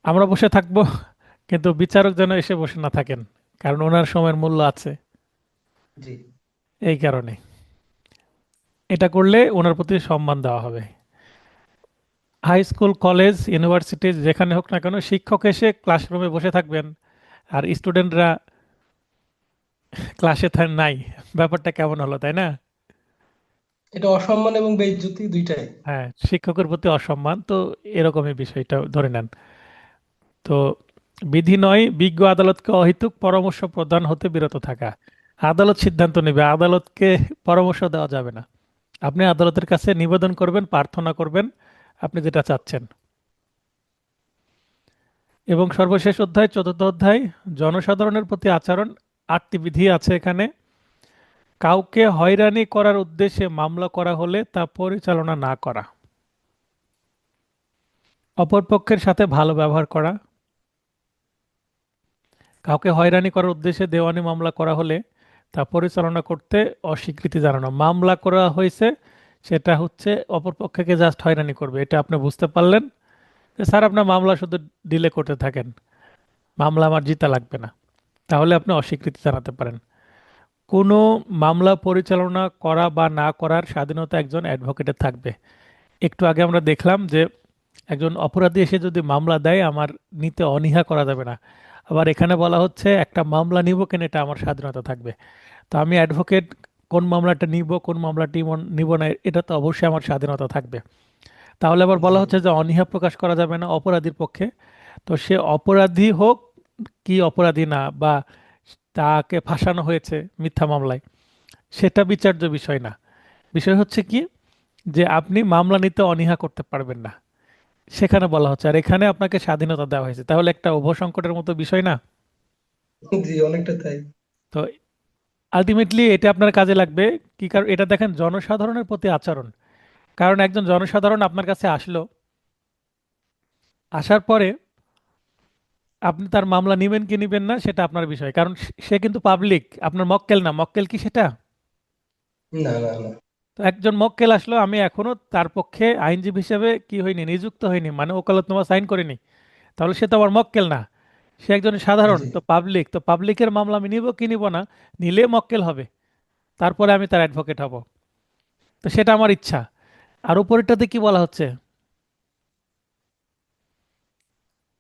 আমরা বসে থাকবো কিন্তু বিচারক যেন এসে বসে না থাকেন, কারণ ওনার সময়ের মূল্য আছে।
জি।
এই কারণে এটা করলে ওনার প্রতি সম্মান দেওয়া হবে। হাই স্কুল, কলেজ, ইউনিভার্সিটি যেখানে হোক না কেন, শিক্ষক এসে ক্লাসরুমে বসে থাকবেন আর স্টুডেন্টরা ক্লাসে নাই। ব্যাপারটা কেমন হলো, তাই না?
এটা অসম্মান এবং বেইজ্জতি দুইটাই।
হ্যাঁ, শিক্ষকের প্রতি অসম্মান তো, এরকমই বিষয়টা ধরে নেন। তো বিধি নয় বিজ্ঞ আদালতকে অহেতুক পরামর্শ প্রদান হতে বিরত থাকা। আদালত সিদ্ধান্ত নেবে, আদালতকে পরামর্শ দেওয়া যাবে না। আপনি আদালতের কাছে নিবেদন করবেন, প্রার্থনা করবেন আপনি যেটা চাচ্ছেন। এবং সর্বশেষ অধ্যায়, চতুর্থ অধ্যায়, জনসাধারণের প্রতি আচরণ। 8টি বিধি আছে এখানে। কাউকে হয়রানি করার উদ্দেশ্যে মামলা করা হলে তা পরিচালনা না করা। অপরপক্ষের সাথে ভালো ব্যবহার করা। কাউকে হয়রানি করার উদ্দেশ্যে দেওয়ানি মামলা করা হলে তা পরিচালনা করতে অস্বীকৃতি জানানো। মামলা করা হয়েছে, সেটা হচ্ছে অপরপক্ষকে জাস্ট হয়রানি করবে, এটা আপনি বুঝতে পারলেন যে স্যার আপনার মামলা শুধু ডিলে করতে থাকেন, মামলা আমার জিতা লাগবে না, তাহলে আপনি অস্বীকৃতি জানাতে পারেন। কোনো মামলা পরিচালনা করা বা না করার স্বাধীনতা একজন অ্যাডভোকেটের থাকবে। একটু আগে আমরা দেখলাম যে একজন অপরাধী এসে যদি মামলা দেয়, আমার নিতে অনীহা করা যাবে না। আবার এখানে বলা হচ্ছে একটা মামলা নিব কেন, এটা আমার স্বাধীনতা থাকবে। তো আমি অ্যাডভোকেট, কোন মামলাটা নিব কোন মামলাটি নিব না, এটা তো অবশ্যই আমার স্বাধীনতা থাকবে। তাহলে আবার বলা
জি।
হচ্ছে যে অনীহা প্রকাশ করা যাবে না অপরাধীর পক্ষে। তো সে অপরাধী হোক কি অপরাধী না, বা তাকে ফাঁসানো হয়েছে মিথ্যা মামলায়, সেটা বিচার্য বিষয় না। বিষয় হচ্ছে কি, যে আপনি মামলা নিতে অনীহা করতে পারবেন না, সেখানে বলা হচ্ছে। আর এখানে আপনাকে স্বাধীনতা দেওয়া হয়েছে, তাহলে একটা উভয় সংকটের মতো বিষয় না?
জি, অনেকটা তাই।
তো আলটিমেটলি এটা আপনার কাজে লাগবে। কি কারণ, এটা দেখেন জনসাধারণের প্রতি আচরণ। কারণ একজন জনসাধারণ আপনার কাছে আসলো, আসার পরে আপনি তার মামলা নিবেন কি নিবেন না সেটা আপনার বিষয়, কারণ সে কিন্তু পাবলিক, আপনার মক্কেল না। মক্কেল কি সেটা?
না না না।
তো একজন মক্কেল আসলো, আমি এখনো তার পক্ষে আইনজীবী হিসেবে কি হয়নি, নিযুক্ত হয়নি, মানে ওকালতনামা সাইন করিনি, তাহলে সে তো আমার মক্কেল না। সে একজন সাধারণ,
জি।
তো পাবলিক, তো পাবলিকের মামলা আমি নিব কি নিব না, নিলে মক্কেল হবে, তারপরে আমি তার অ্যাডভোকেট হব। তো সেটা আমার ইচ্ছা। আর উপরেরটাতে কি বলা হচ্ছে?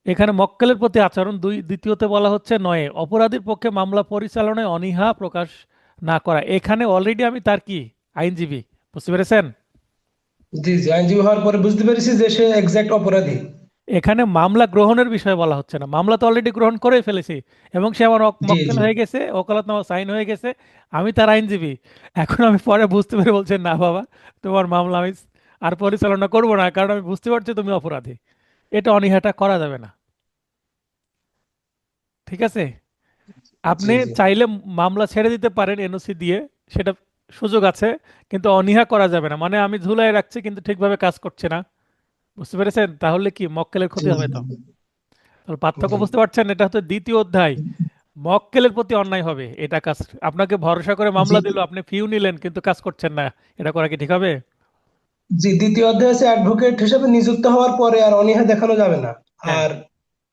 এখানে মক্কেলের প্রতি আচরণ দুই, দ্বিতীয়তে বলা হচ্ছে নয় অপরাধীর পক্ষে মামলা পরিচালনায় অনীহা প্রকাশ না করা। এখানে অলরেডি আমি তার কি আইনজীবী, বুঝতে পেরেছেন?
জি জি, আইনজীবী হওয়ার পরে বুঝতে পেরেছি যে সে এক্সাক্ট অপরাধী।
এখানে মামলা গ্রহণের বিষয়ে বলা হচ্ছে না, মামলা তো অলরেডি গ্রহণ করে ফেলেছি এবং সে আমার
জি
মক্কেল
জি
হয়ে গেছে, ওকালতনামা সাইন হয়ে গেছে, আমি তার আইনজীবী। এখন আমি পরে বুঝতে পেরে বলছেন না বাবা, তোমার মামলা আমি আর পরিচালনা করব না, কারণ আমি বুঝতে পারছি তুমি অপরাধী। এটা অনীহাটা করা যাবে না, ঠিক আছে?
জি
আপনি
জি
চাইলে মামলা ছেড়ে দিতে পারেন এনওসি দিয়ে, সেটা সুযোগ আছে, কিন্তু অনীহা করা যাবে না। মানে আমি ঝুলাই রাখছি কিন্তু ঠিকভাবে কাজ করছে না, বুঝতে পেরেছেন? তাহলে কি মক্কেলের
জি
ক্ষতি হবে
জি
তো। তাহলে পার্থক্য
জি
বুঝতে পারছেন? এটা হচ্ছে দ্বিতীয় অধ্যায়। মক্কেলের প্রতি অন্যায় হবে এটা কাজ। আপনাকে ভরসা করে
জি
মামলা দিল, আপনি ফিউ নিলেন কিন্তু কাজ করছেন না, এটা করা কি ঠিক হবে?
জি, দ্বিতীয় অধ্যায় হচ্ছে অ্যাডভোকেট হিসেবে নিযুক্ত হওয়ার পরে আর অনীহা দেখানো যাবে না।
হ্যাঁ।
আর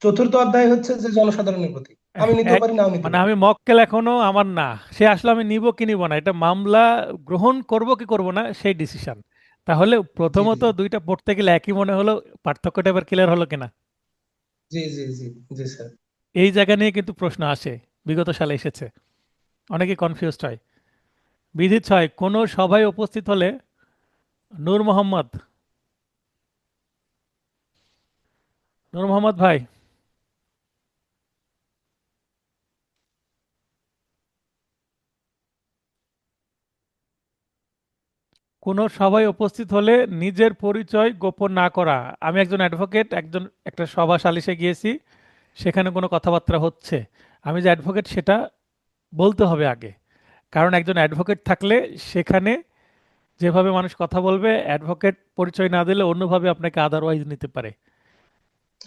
চতুর্থ অধ্যায় হচ্ছে যে জনসাধারণের প্রতি আমি নিতেও
এক,
পারি, নাও নিতে
মানে
পারি।
আমি মক্কেল এখনো আমার না, সে আসলে আমি নিব কি নিব না, এটা মামলা গ্রহণ করব কি করব না সেই ডিসিশন। তাহলে
জি
প্রথমত
জি
দুইটা পড়তে গেলে একই মনে হলো, পার্থক্যটা এবার ক্লিয়ার হলো কিনা?
জি জি জি জি স্যার।
এই জায়গা নিয়ে কিন্তু প্রশ্ন আসে, বিগত সালে এসেছে, অনেকে কনফিউজড হয়। বিধি 6, কোনো সভায় উপস্থিত হলে, নূর মোহাম্মদ, নূর মোহাম্মদ ভাই, কোনো সভায় উপস্থিত হলে নিজের পরিচয় গোপন না করা। আমি একজন অ্যাডভোকেট, একটা সভা সালিশে গিয়েছি, সেখানে কোনো কথাবার্তা হচ্ছে, আমি যে অ্যাডভোকেট সেটা বলতে হবে আগে। কারণ একজন অ্যাডভোকেট থাকলে সেখানে যেভাবে মানুষ কথা বলবে, অ্যাডভোকেট পরিচয় না দিলে অন্যভাবে আপনাকে আদারওয়াইজ নিতে পারে,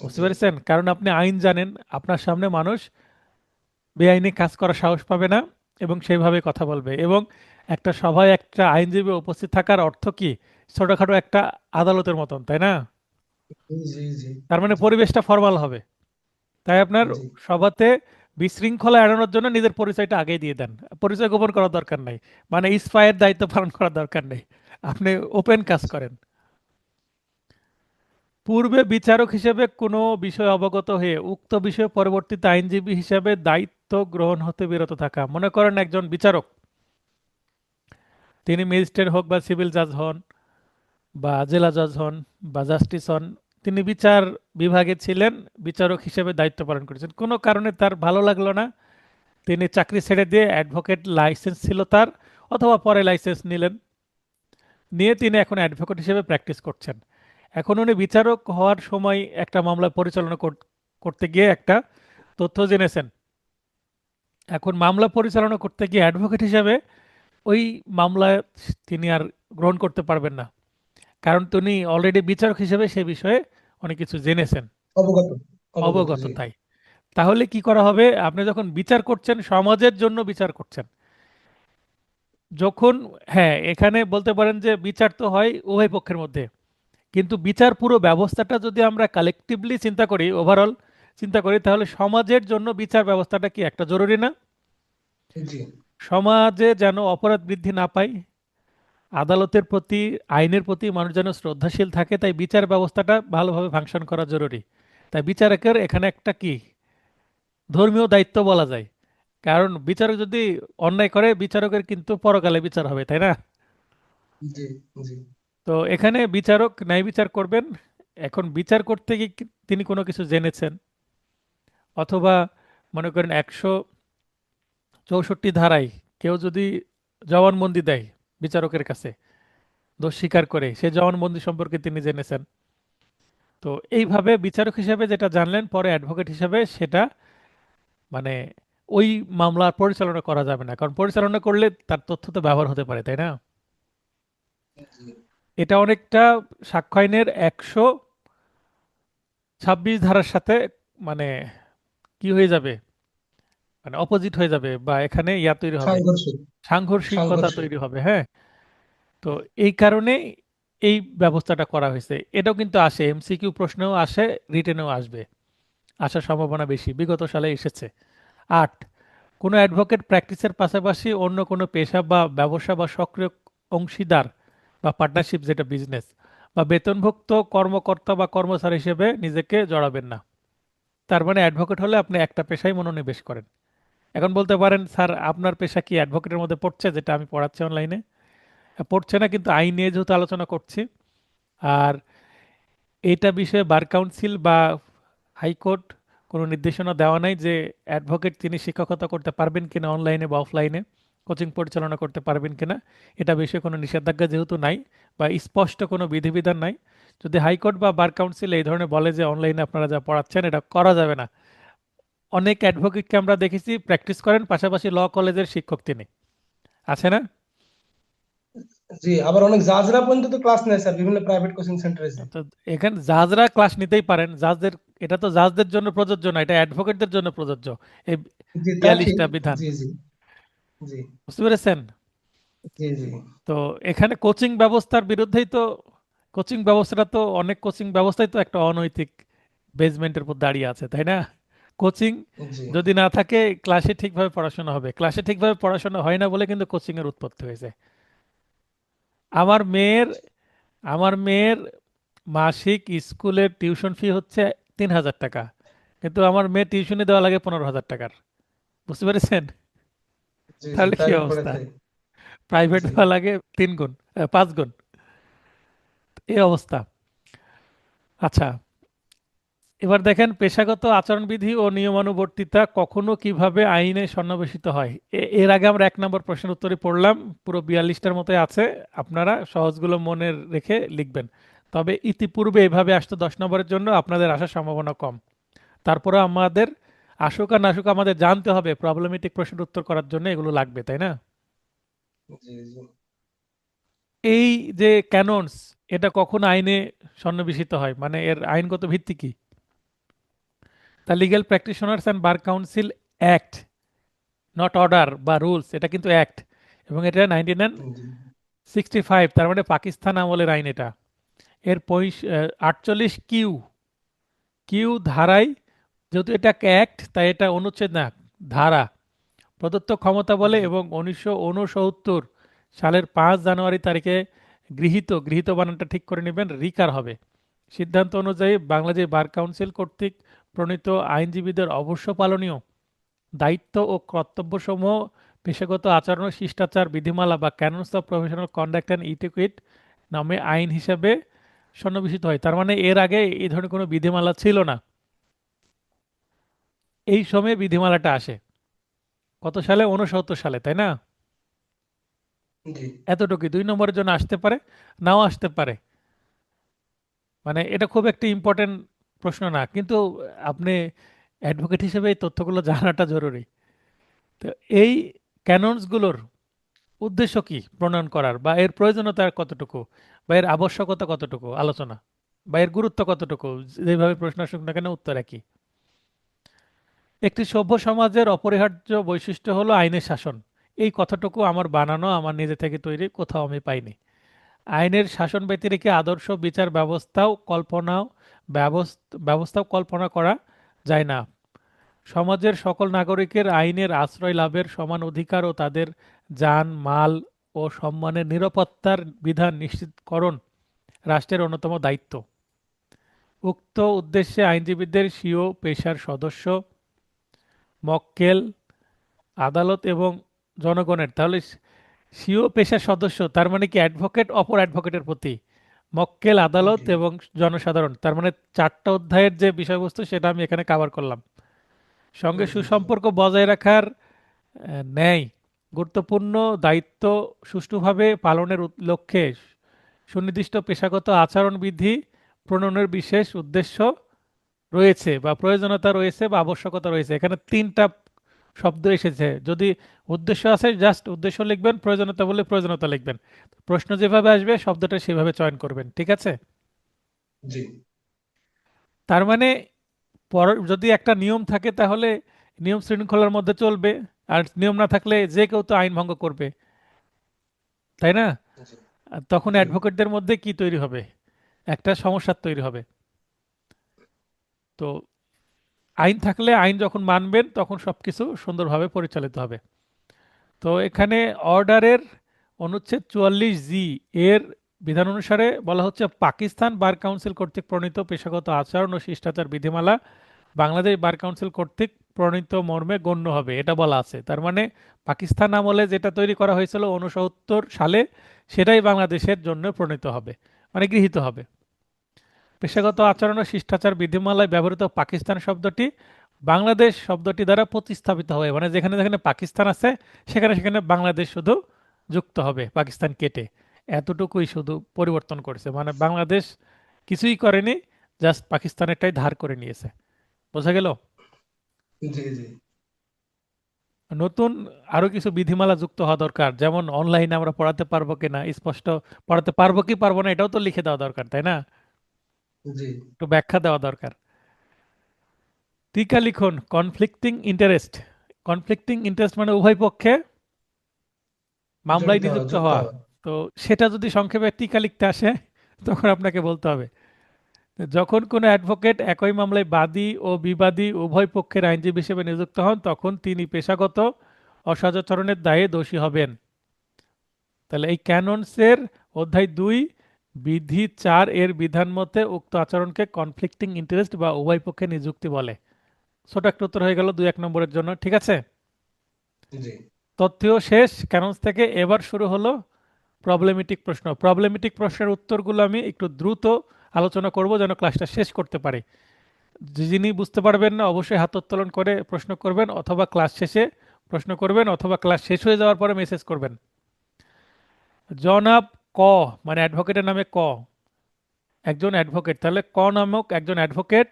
বুঝতে
জি
পেরেছেন? কারণ আপনি আইন জানেন, আপনার সামনে মানুষ বেআইনি কাজ করার সাহস পাবে না এবং সেইভাবে কথা বলবে। এবং একটা সভায় একটা আইনজীবী উপস্থিত থাকার অর্থ কি? ছোটখাটো একটা আদালতের মতন, তাই না?
জি জি
তার মানে
জি
পরিবেশটা ফর্মাল হবে। তাই আপনার
জি
সভাতে বিশৃঙ্খলা এড়ানোর জন্য নিজের পরিচয়টা আগেই দিয়ে দেন। পরিচয় গোপন করার দরকার নাই, মানে স্পায়ের দায়িত্ব পালন করার দরকার নেই, আপনি ওপেন কাজ করেন। পূর্বে বিচারক হিসেবে কোনো বিষয় অবগত হয়ে উক্ত বিষয়ে পরবর্তীতে আইনজীবী হিসেবে দায়িত্ব গ্রহণ হতে বিরত থাকা। মনে করেন একজন বিচারক, তিনি ম্যাজিস্ট্রেট হোক বা সিভিল জাজ হন বা জেলা জজ হন বা জাস্টিস হন, তিনি বিচার বিভাগে ছিলেন, বিচারক হিসেবে দায়িত্ব পালন করেছেন, কোনো কারণে তার ভালো লাগলো না, তিনি চাকরি ছেড়ে দিয়ে, অ্যাডভোকেট লাইসেন্স ছিল তার, অথবা পরে লাইসেন্স নিলেন, নিয়ে তিনি এখন অ্যাডভোকেট হিসেবে প্র্যাকটিস করছেন। এখন উনি বিচারক হওয়ার সময় একটা মামলা পরিচালনা করতে গিয়ে একটা তথ্য জেনেছেন। এখন মামলা পরিচালনা করতে গিয়ে অ্যাডভোকেট হিসেবে ওই মামলা তিনি আর গ্রহণ করতে পারবেন না, কারণ তিনি অলরেডি বিচারক হিসেবে সে বিষয়ে অনেক কিছু জেনেছেন,
অবগত, অবগত
অবগত।
জি।
তাই তাহলে কি করা হবে? আপনি যখন বিচার করছেন, সমাজের জন্য বিচার করছেন, যখন, হ্যাঁ, এখানে বলতে পারেন যে বিচার তো হয় উভয় পক্ষের মধ্যে, কিন্তু বিচার পুরো ব্যবস্থাটা যদি আমরা কালেকটিভলি চিন্তা করি, ওভারঅল চিন্তা করি, তাহলে সমাজের জন্য বিচার ব্যবস্থাটা কি একটা জরুরি না?
জি
সমাজে যেন অপরাধ বৃদ্ধি না পায়, আদালতের প্রতি, আইনের প্রতি মানুষ যেন শ্রদ্ধাশীল থাকে, তাই বিচার ব্যবস্থাটা ভালোভাবে ফাংশন করা জরুরি। তাই বিচারকের এখানে একটা কি ধর্মীয় দায়িত্ব বলা যায়, কারণ বিচারক যদি অন্যায় করে, বিচারকের কিন্তু পরকালে বিচার হবে, তাই না?
জি জি
তো এখানে বিচারক ন্যায় বিচার করবেন। এখন বিচার করতে গিয়ে তিনি কোনো কিছু জেনেছেন, অথবা মনে করেন 164 ধারায় কেউ যদি জবানবন্দি দেয় বিচারকের কাছে, দোষ স্বীকার করে, সে জবানবন্দি সম্পর্কে তিনি জেনেছেন, তো এইভাবে বিচারক হিসেবে যেটা জানলেন, পরে অ্যাডভোকেট হিসেবে সেটা মানে ওই মামলা পরিচালনা করা যাবে না, কারণ পরিচালনা করলে তার তথ্য তো ব্যবহার হতে পারে, তাই না?
জি
এটা অনেকটা সাক্ষ্য আইনের 126 ধারার সাথে মানে কি হয়ে যাবে, মানে অপোজিট হয়ে যাবে, বা এখানে ইয়া তৈরি হবে,
সাংঘর্ষিক,
সাংঘর্ষিকতা
সাংঘর্ষিক।
তৈরি হবে, হ্যাঁ। তো এই কারণে এই ব্যবস্থাটা করা হয়েছে। এটাও কিন্তু আসে, এমসিকিউ প্রশ্নেও আসে, রিটেনেও আসবে, আসার সম্ভাবনা বেশি, বিগত সালে এসেছে। 8, কোনো অ্যাডভোকেট প্র্যাকটিসের পাশাপাশি অন্য কোনো পেশা বা ব্যবসা বা সক্রিয় অংশীদার বা পার্টনারশিপ, যেটা বিজনেস বা বেতনভুক্ত কর্মকর্তা বা কর্মচারী হিসেবে নিজেকে জড়াবেন না। তার মানে অ্যাডভোকেট হলে আপনি একটা পেশায় মনোনিবেশ করেন। এখন বলতে পারেন স্যার আপনার পেশা কি অ্যাডভোকেটের মধ্যে পড়ছে, যেটা আমি পড়াচ্ছি অনলাইনে? পড়ছে না, কিন্তু আইন নিয়ে যেহেতু আলোচনা করছি, আর এইটা বিষয়ে বার কাউন্সিল বা হাইকোর্ট কোনো নির্দেশনা দেওয়া নাই যে অ্যাডভোকেট তিনি শিক্ষকতা করতে পারবেন কিনা অনলাইনে বা অফলাইনে, কোচিং পরিচালনা করতে পারবেন কিনা, এটা বিষয়ে কোনো নিষেধাজ্ঞা যেহেতু নাই বা স্পষ্ট কোনো বিধিবিধান নাই, যদি হাইকোর্ট বা বার কাউন্সিল এই ধরনের বলে যে অনলাইনে আপনারা যা পড়াচ্ছেন এটা করা যাবে না, অনেক অ্যাডভোকেটকে আমরা দেখেছি প্র্যাকটিস করেন, পাশাপাশি ল কলেজের শিক্ষক তিনি, আছে না?
জি, আবার অনেক জাজরা পর্যন্ত তো ক্লাস নেয় স্যার বিভিন্ন প্রাইভেট কোচিং সেন্টারে।
তো এখানে জাজরা ক্লাস নিতেই পারেন, জাজদের, এটা তো জাজদের জন্য প্রযোজ্য না, এটা অ্যাডভোকেটদের জন্য প্রযোজ্য এই
জি, তা ঠিক।
42টা বিধান।
জি জি জি
বুঝতে পেরেছেন?
জি জি
তো এখানে কোচিং ব্যবস্থার বিরুদ্ধেই তো, কোচিং ব্যবস্থাটা তো, অনেক কোচিং ব্যবস্থাই তো একটা অনৈতিক বেসমেন্টের উপর দাঁড়িয়ে আছে, তাই না? কোচিং
জি
যদি না থাকে ক্লাসে ঠিকভাবে পড়াশোনা হবে, ক্লাসে ঠিকভাবে পড়াশোনা হয় না বলে কিন্তু কোচিং এর উৎপত্তি হয়েছে। আমার মেয়ের আমার মেয়ের মাসিক স্কুলের টিউশন ফি হচ্ছে 3,000 টাকা, কিন্তু আমার মেয়ে টিউশনি দেওয়া লাগে 15,000 টাকার। বুঝতে পেরেছেন?
জি জি,
তাহলে কি
প্রাইভেট
অবস্থা?
পড়াতে।
প্রাইভেট
জি
দেওয়া লাগে 3 গুণ, 5 গুণ, এই অবস্থা। আচ্ছা, এবার দেখেন পেশাগত আচরণবিধি ও নিয়মানুবর্তিতা কখনো কিভাবে আইনে সন্নিবেশিত হয়। এর আগে আমরা 1 নম্বর প্রশ্নের উত্তরে পড়লাম, পুরো 42টার মতোই আছে, আপনারা সহজগুলো মনে রেখে লিখবেন। তবে ইতিপূর্বে এভাবে আসতো 10 নম্বরের জন্য, আপনাদের আসার সম্ভাবনা কম। তারপরে আমাদের আসুক আর না আসুক আমাদের জানতে হবে, প্রবলেমেটিক প্রশ্নের উত্তর করার জন্য এগুলো লাগবে, তাই না?
জি জি
এই যে ক্যাননস, এটা কখন আইনে সন্নিবেশিত হয়, মানে এর আইনগত ভিত্তি কি? The legal practitioners and bar council act, not order বা রুলস, এটা কিন্তু অ্যাক্ট, এবং এটা 1965, তার মানে পাকিস্তান আমলের আইন এটা। এর 48 কিউ কিউ ধারায়, যেহেতু এটা অ্যাক্ট তাই এটা অনুচ্ছেদ না, ধারা, প্রদত্ত ক্ষমতা বলে,
জি
এবং 1969 সালের 5 জানুয়ারি তারিখে গৃহীত, গৃহীত বানানটা ঠিক করে নেবেন, রিকার হবে। সিদ্ধান্ত অনুযায়ী বাংলাদেশ বার কাউন্সিল কর্তৃক প্রণীত আইনজীবীদের অবশ্য পালনীয় দায়িত্ব ও কর্তব্যসমূহ পেশাগত আচরণ ও শিষ্টাচার বিধিমালা বা ক্যাননস অফ প্রফেশনাল কন্ডাক্ট অ্যান্ড ইটিকুইট নামে আইন হিসাবে সন্নিবেশিত হয়। তার মানে এর আগে এই ধরনের কোনো বিধিমালা ছিল না, এই সময়ে বিধিমালাটা আসে কত সালে? 69 সালে, তাই না?
জি
এতটুকু 2 নম্বরের জন্য আসতে পারে, নাও আসতে পারে, মানে এটা খুব একটা ইম্পর্টেন্ট প্রশ্ন না, কিন্তু আপনি অ্যাডভোকেট হিসেবে এই তথ্যগুলো জানাটা জরুরি। তো এই ক্যাননসগুলোর উদ্দেশ্য কি প্রণয়ন করার, বা এর প্রয়োজনীয়তা কতটুকু, বা এর আবশ্যকতা কতটুকু আলোচনা, বা এর গুরুত্ব কতটুকু, যেভাবে প্রশ্ন আসুক না কেন উত্তর একই। একটি সভ্য সমাজের অপরিহার্য বৈশিষ্ট্য হলো আইনের শাসন। এই কথাটুকু আমার বানানো, আমার নিজে থেকে তৈরি, কোথাও আমি পাইনি। আইনের শাসন ব্যতি রেখে আদর্শ বিচার ব্যবস্থাও কল্পনা করা যায় না। সমাজের সকল নাগরিকের আইনের আশ্রয় লাভের সমান অধিকার ও তাদের যান মাল ও সম্মানের নিরাপত্তার বিধান নিশ্চিতকরণ রাষ্ট্রের অন্যতম দায়িত্ব। উক্ত উদ্দেশ্যে আইনজীবীদের স্বীয় পেশার সদস্য, মক্কেল, আদালত এবং জনগণের, তাহলে স্বীয় পেশার সদস্য তার মানে কি অ্যাডভোকেট অপর অ্যাডভোকেটের প্রতি, মক্কেল, আদালত
জি
এবং জনসাধারণ, তার মানে 4টা অধ্যায়ের যে বিষয়বস্তু সেটা আমি এখানে কভার করলাম। সঙ্গে
জি জি
সুসম্পর্ক বজায় রাখার ন্যায় গুরুত্বপূর্ণ দায়িত্ব সুষ্ঠুভাবে পালনের লক্ষ্যে সুনির্দিষ্ট পেশাগত আচরণবিধি প্রণয়নের বিশেষ উদ্দেশ্য রয়েছে বা প্রয়োজনীয়তা রয়েছে বা আবশ্যকতা রয়েছে। এখানে 3টা শব্দ এসেছে, যদি উদ্দেশ্য আছে জাস্ট উদ্দেশ্য লিখবেন, প্রয়োজনীয়তা বলে প্রয়োজনীয়তা লিখবেন, প্রশ্ন যেভাবে আসবে শব্দটা সেভাবে চয়ন করবেন, ঠিক আছে?
জি
তার মানে যদি একটা নিয়ম থাকে তাহলে নিয়ম শৃঙ্খলার মধ্যে চলবে, আর নিয়ম না থাকলে যে কেউ তো আইন ভঙ্গ করবে, তাই না?
জি
আর তখন
জি
অ্যাডভোকেটদের মধ্যে কি তৈরি হবে? একটা সমস্যা তৈরি হবে। তো আইন থাকলে আইন যখন মানবেন তখন সবকিছু সুন্দরভাবে পরিচালিত হবে। তো এখানে অর্ডারের অনুচ্ছেদ 44 জি এর বিধান অনুসারে বলা হচ্ছে, পাকিস্তান বার কাউন্সিল কর্তৃক প্রণীত পেশাগত আচরণ ও শিষ্টাচার বিধিমালা বাংলাদেশ বার কাউন্সিল কর্তৃক প্রণীত মর্মে গণ্য হবে, এটা বলা আছে। তার মানে পাকিস্তান আমলে যেটা তৈরি করা হয়েছিল 69 সালে, সেটাই বাংলাদেশের জন্য প্রণীত হবে, মানে গৃহীত হবে। পেশাগত আচরণ ও শিষ্টাচার বিধিমালায় ব্যবহৃত পাকিস্তান শব্দটি বাংলাদেশ শব্দটি দ্বারা প্রতিস্থাপিত হবে, মানে যেখানে যেখানে পাকিস্তান আছে সেখানে সেখানে বাংলাদেশ শুধু যুক্ত হবে, পাকিস্তান কেটে। এতটুকুই শুধু পরিবর্তন করেছে, মানে বাংলাদেশ কিছুই করেনি, জাস্ট পাকিস্তানেরটাই ধার করে নিয়েছে। বোঝা গেল?
জি জি।
নতুন আরো কিছু বিধিমালা যুক্ত হওয়া দরকার, যেমন অনলাইনে আমরা পড়াতে পারবো কিনা, স্পষ্ট পড়াতে পারবো কি পারবো না এটাও তো লিখে দেওয়া দরকার, তাই না?
জি
একটু ব্যাখ্যা দেওয়া দরকার। টিকা লিখন কনফ্লিক্টিং ইন্টারেস্ট। কনফ্লিক্টিং ইন্টারেস্ট মানে উভয় পক্ষে মামলায়
জড়িত হওয়া,
নিযুক্ত
যুক্ত
হওয়া।
হওয়া।
তো সেটা যদি সংক্ষেপে টিকা লিখতে আসে তখন আপনাকে বলতে হবে, যখন কোনো অ্যাডভোকেট একই মামলায় বাদী ও বিবাদী উভয় পক্ষের আইনজীবী হিসেবে নিযুক্ত হন তখন তিনি পেশাগত অসদাচরণের দায়ে দোষী হবেন। তাহলে এই ক্যাননসের অধ্যায় 2 বিধি 4 এর বিধান মতে উক্ত আচরণকে কনফ্লিক্টিং ইন্টারেস্ট বা উভয় পক্ষে নিযুক্তি বলে। ছোট একটা উত্তর হয়ে গেল 2-1 নম্বরের জন্য, ঠিক আছে।
জি
তথ্য শেষ ক্যানন্স থেকে, এবার শুরু হলো প্রবলেমেটিক প্রশ্ন। প্রবলেমেটিক প্রশ্নের উত্তরগুলো আমি একটু দ্রুত আলোচনা করব যেন ক্লাসটা শেষ করতে পারি। যিনি বুঝতে পারবেন না অবশ্যই হাত উত্তোলন করে প্রশ্ন করবেন, অথবা ক্লাস শেষে প্রশ্ন করবেন, অথবা ক্লাস শেষ হয়ে যাওয়ার পরে মেসেজ করবেন। জনাব ক, মানে অ্যাডভোকেটের নামে ক, একজন অ্যাডভোকেট, তাহলে ক নামক একজন অ্যাডভোকেট,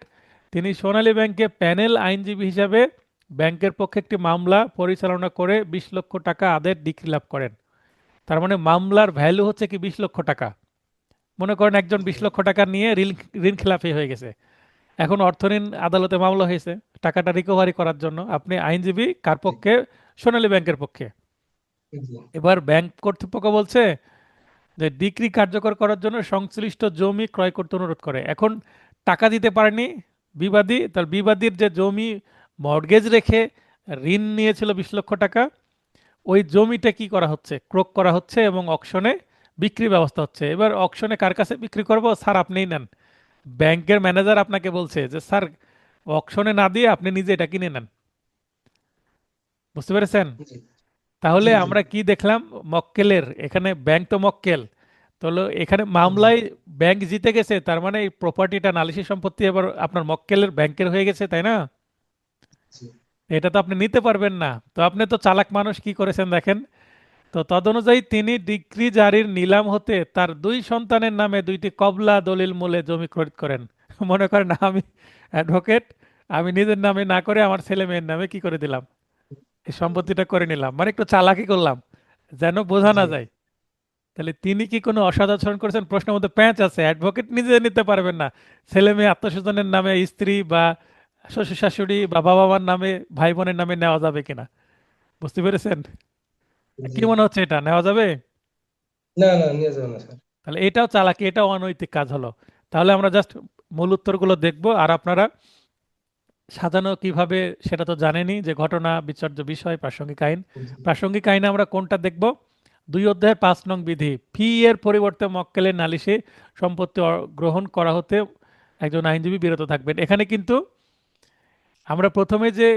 তিনি সোনালী ব্যাংকে প্যানেল আইনজীবী হিসাবে ব্যাংকের পক্ষে একটি মামলা পরিচালনা করে 20 লক্ষ টাকা আদায়ের ডিগ্রি লাভ করেন। তার মানে মামলার ভ্যালু হচ্ছে কি 20 লক্ষ টাকা। মনে করেন একজন বিশ
জি
লক্ষ টাকা নিয়ে ঋণ ঋণ খেলাপি হয়ে গেছে, এখন অর্থঋণ আদালতে মামলা হয়েছে টাকাটা রিকভারি করার জন্য, আপনি আইনজীবী কার
জি
পক্ষে? সোনালী ব্যাংকের পক্ষে।
জি
এবার ব্যাংক কর্তৃপক্ষ বলছে যে ডিক্রি কার্যকর করার জন্য সংশ্লিষ্ট জমি ক্রয় করতে অনুরোধ করে। এখন টাকা দিতে পারেনি বিবাদী, তার বিবাদীর যে জমি মর্টগেজ রেখে ঋণ নিয়েছিল 20 লক্ষ টাকা, ওই জমিটা কি করা হচ্ছে? ক্রোক করা হচ্ছে এবং অকশনে বিক্রি ব্যবস্থা হচ্ছে। এবার অকশনে কার কাছে বিক্রি করব? স্যার আপনিই নেন। ব্যাংকের ম্যানেজার আপনাকে বলছে যে স্যার অকশনে না দিয়ে আপনি নিজে এটা কিনে নেন। বুঝতে পেরেছেন?
জি জি
তাহলে
জি
আমরা কি দেখলাম? মক্কেলের এখানে ব্যাংক তো মক্কেল, তাহলে এখানে
জি
মামলায় ব্যাংক জিতে গেছে, তার মানে এই প্রপার্টিটা নালিশি সম্পত্তি এবার আপনার মক্কেলের ব্যাংকের হয়ে গেছে, তাই না?
জি
এটা তো আপনি নিতে পারবেন না। তো আপনি তো চালাক মানুষ, কি করেছেন দেখেন। তো তদনুযায়ী তিনি ডিক্রি জারির নিলাম হতে তার 2 সন্তানের নামে 2টি কবলা দলিল মূলে জমি খরিদ করেন। মনে করেন আমি অ্যাডভোকেট, আমি নিজের নামে না করে আমার ছেলে মেয়ের নামে কি করে দিলাম, এই সম্পত্তিটা করে নিলাম, মানে একটু চালাকি করলাম যেন বোঝা না
জি
যায়। তাহলে তিনি কি কোনো অসদাচরণ করেছেন? প্রশ্নের মধ্যে প্যাঁচ আছে। অ্যাডভোকেট নিজে নিতে পারবেন না, ছেলে মেয়ে আত্মীয়স্বজনের নামে, স্ত্রী বা শ্বশুর শাশুড়ি বা বাবা মার নামে, ভাই বোনের নামে নেওয়া যাবে কিনা? বুঝতে পেরেছেন? কি
জি।
মনে হচ্ছে, এটা নেওয়া যাবে?
না না, নিয়ে যাবে না স্যার।
তাহলে এটাও চালাকি, এটাও অনৈতিক কাজ হলো। তাহলে আমরা জাস্ট মূল উত্তরগুলো দেখব, আর আপনারা সাজানো কিভাবে সেটা তো জানেনই, যে ঘটনা বিচার্য বিষয় প্রাসঙ্গিক আইন।
জি
প্রাসঙ্গিক আইনে আমরা কোনটা দেখব? 2 অধ্যায়ের 5 নং বিধি, ফি এর পরিবর্তে মক্কেলের নালিশে সম্পত্তি গ্রহণ করা হতে একজন আইনজীবী বিরত থাকবেন। এখানে কিন্তু আমরা প্রথমে যে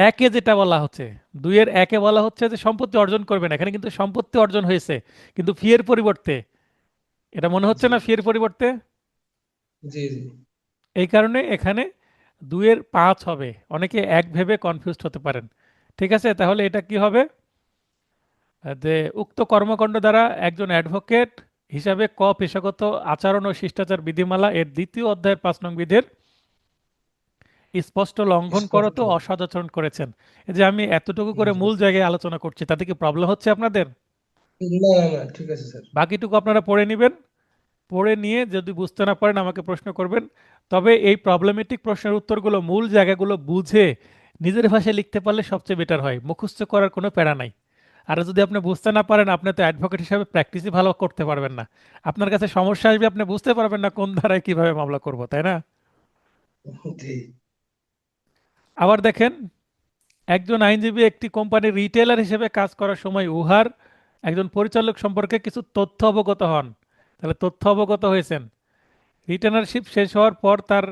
একে যেটা বলা হচ্ছে, 2-এর 1-এ বলা হচ্ছে যে সম্পত্তি অর্জন করবেন, এখানে কিন্তু সম্পত্তি অর্জন হয়েছে কিন্তু ফি এর পরিবর্তে। এটা মনে হচ্ছে
জি
না ফি এর পরিবর্তে?
জি জি
এই কারণে এখানে 2-এর 5 হবে, অনেকে 1 ভেবে কনফিউজড হতে পারেন। ঠিক আছে, তাহলে এটা কি হবে? যে উক্ত কর্মকাণ্ড দ্বারা একজন অ্যাডভোকেট হিসাবে পেশাগত আচরণ ও শিষ্টাচার বিধিমালা এর 2 অধ্যায়ের 5 নং বিধির স্পষ্ট লঙ্ঘন
স্পষ্ট।
করতে অসদাচরণ করেছেন। এই যে আমি এতটুকু করে
জি।
মূল জায়গায় আলোচনা করছি, তাতে কি প্রবলেম হচ্ছে আপনাদের?
না না না, ঠিক আছে স্যার।
বাকিটুকু আপনারা পড়ে নেবেন, পড়ে নিয়ে যদি বুঝতে না পারেন আমাকে প্রশ্ন করবেন। তবে এই প্রবলেমেটিক প্রশ্নের উত্তরগুলো মূল জায়গাগুলো বুঝে নিজের ভাষায় লিখতে পারলে সবচেয়ে বেটার হয়, মুখস্থ করার কোনো প্যারা নাই। আর যদি আপনি বুঝতে না পারেন, আপনি তো অ্যাডভোকেট হিসাবে প্র্যাকটিসই ভালো করতে পারবেন না। আপনার কাছে সমস্যা আসবে, আপনি বুঝতে পারবেন না কোন ধারায় কিভাবে মামলা করব, তাই না?
জি
আবার দেখেন, একজন আইনজীবী একটি কোম্পানির রিটেলার হিসেবে কাজ করার সময় উহার একজন পরিচালক সম্পর্কে কিছু তথ্য অবগত হন। তাহলে তথ্য অবগত হয়েছেন। রিটেনারশিপ শেষ হওয়ার পর তার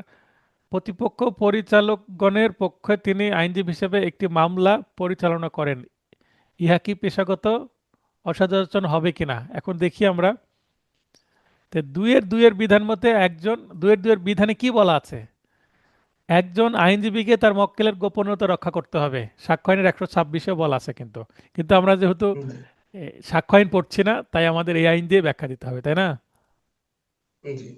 প্রতিপক্ষ পরিচালকগণের পক্ষে তিনি আইনজীবী হিসেবে একটি মামলা পরিচালনা করেন। ইহা কি পেশাগত অসদাচরণ হবে কিনা? এখন দেখি আমরা। তো দুইয়ের বিধান মতে দুইয়ের বিধানে কি বলা আছে? একজন আইনজীবীকে তার মক্কেলের গোপনীয়তা রক্ষা করতে হবে, সাক্ষ্য আইনের 126-এ বলা আছে। কিন্তু কিন্তু আমরা যেহেতু
জি
সাক্ষ্য আইন পড়ছি না, তাই আমাদের এই আইন দিয়ে ব্যাখ্যা দিতে হবে, তাই না?
জি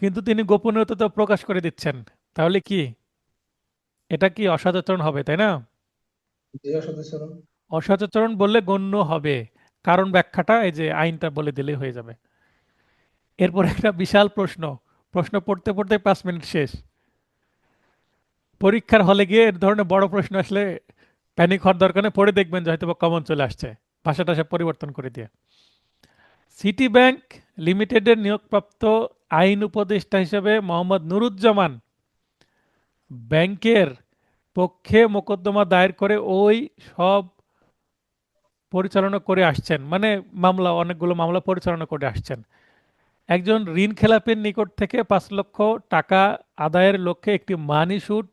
কিন্তু তিনি গোপনীয়তা তো প্রকাশ করে দিচ্ছেন, তাহলে কি এটা কি অসদাচরণ হবে, তাই না?
জি অসদাচরণ।
অসদাচরণ বললে গণ্য হবে। কারণ ব্যাখ্যাটা এই যে আইনটা বলে দিলেই হয়ে যাবে। এরপর একটা বিশাল প্রশ্ন, প্রশ্ন পড়তে পড়তে 5 মিনিট শেষ। পরীক্ষার হলে গিয়ে এর ধরনের বড় প্রশ্ন আসলে প্যানিক হওয়ার দরকার নেই, পড়ে দেখবেন যে হয়তো কমন চলে আসছে, ভাষাটা সব পরিবর্তন করে দিয়ে। সিটি ব্যাংক লিমিটেডের নিয়োগপ্রাপ্ত আইন উপদেষ্টা হিসেবে মোহাম্মদ নুরুজ্জামান ব্যাংকের পক্ষে মোকদ্দমা দায়ের করে ওই সব পরিচালনা করে আসছেন, মানে অনেকগুলো মামলা পরিচালনা করে আসছেন। একজন ঋণ খেলাপির নিকট থেকে 5 লক্ষ টাকা আদায়ের লক্ষ্যে একটি মানি স্যুট,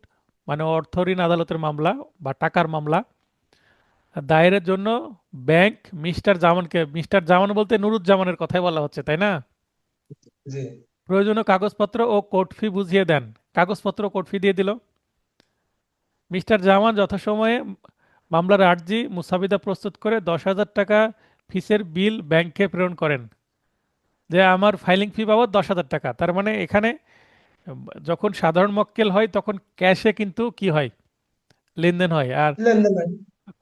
মানে অর্থ ঋণ আদালতের মামলা বা টাকার মামলা দায়েরের জন্য ব্যাংক মিস্টার জামান বলতে নুরুজ্জামানের কথাই বলা হচ্ছে, তাই না?
জি
প্রয়োজনীয় কাগজপত্র ও কোর্ট ফি বুঝিয়ে দেন। কাগজপত্র কোর্ট ফি দিয়ে দিল। মিস্টার জামান যথাসময়ে মামলার আর্জি মুসাবিদা প্রস্তুত করে 10,000 টাকা ফিসের বিল ব্যাংকে প্রেরণ করেন, যে আমার ফাইলিং ফি বাবদ 10,000 টাকা। তার মানে এখানে যখন সাধারণ মক্কেল হয় তখন ক্যাশে কিন্তু কি হয়, লেনদেন হয়। আর
লেনদেন নাই।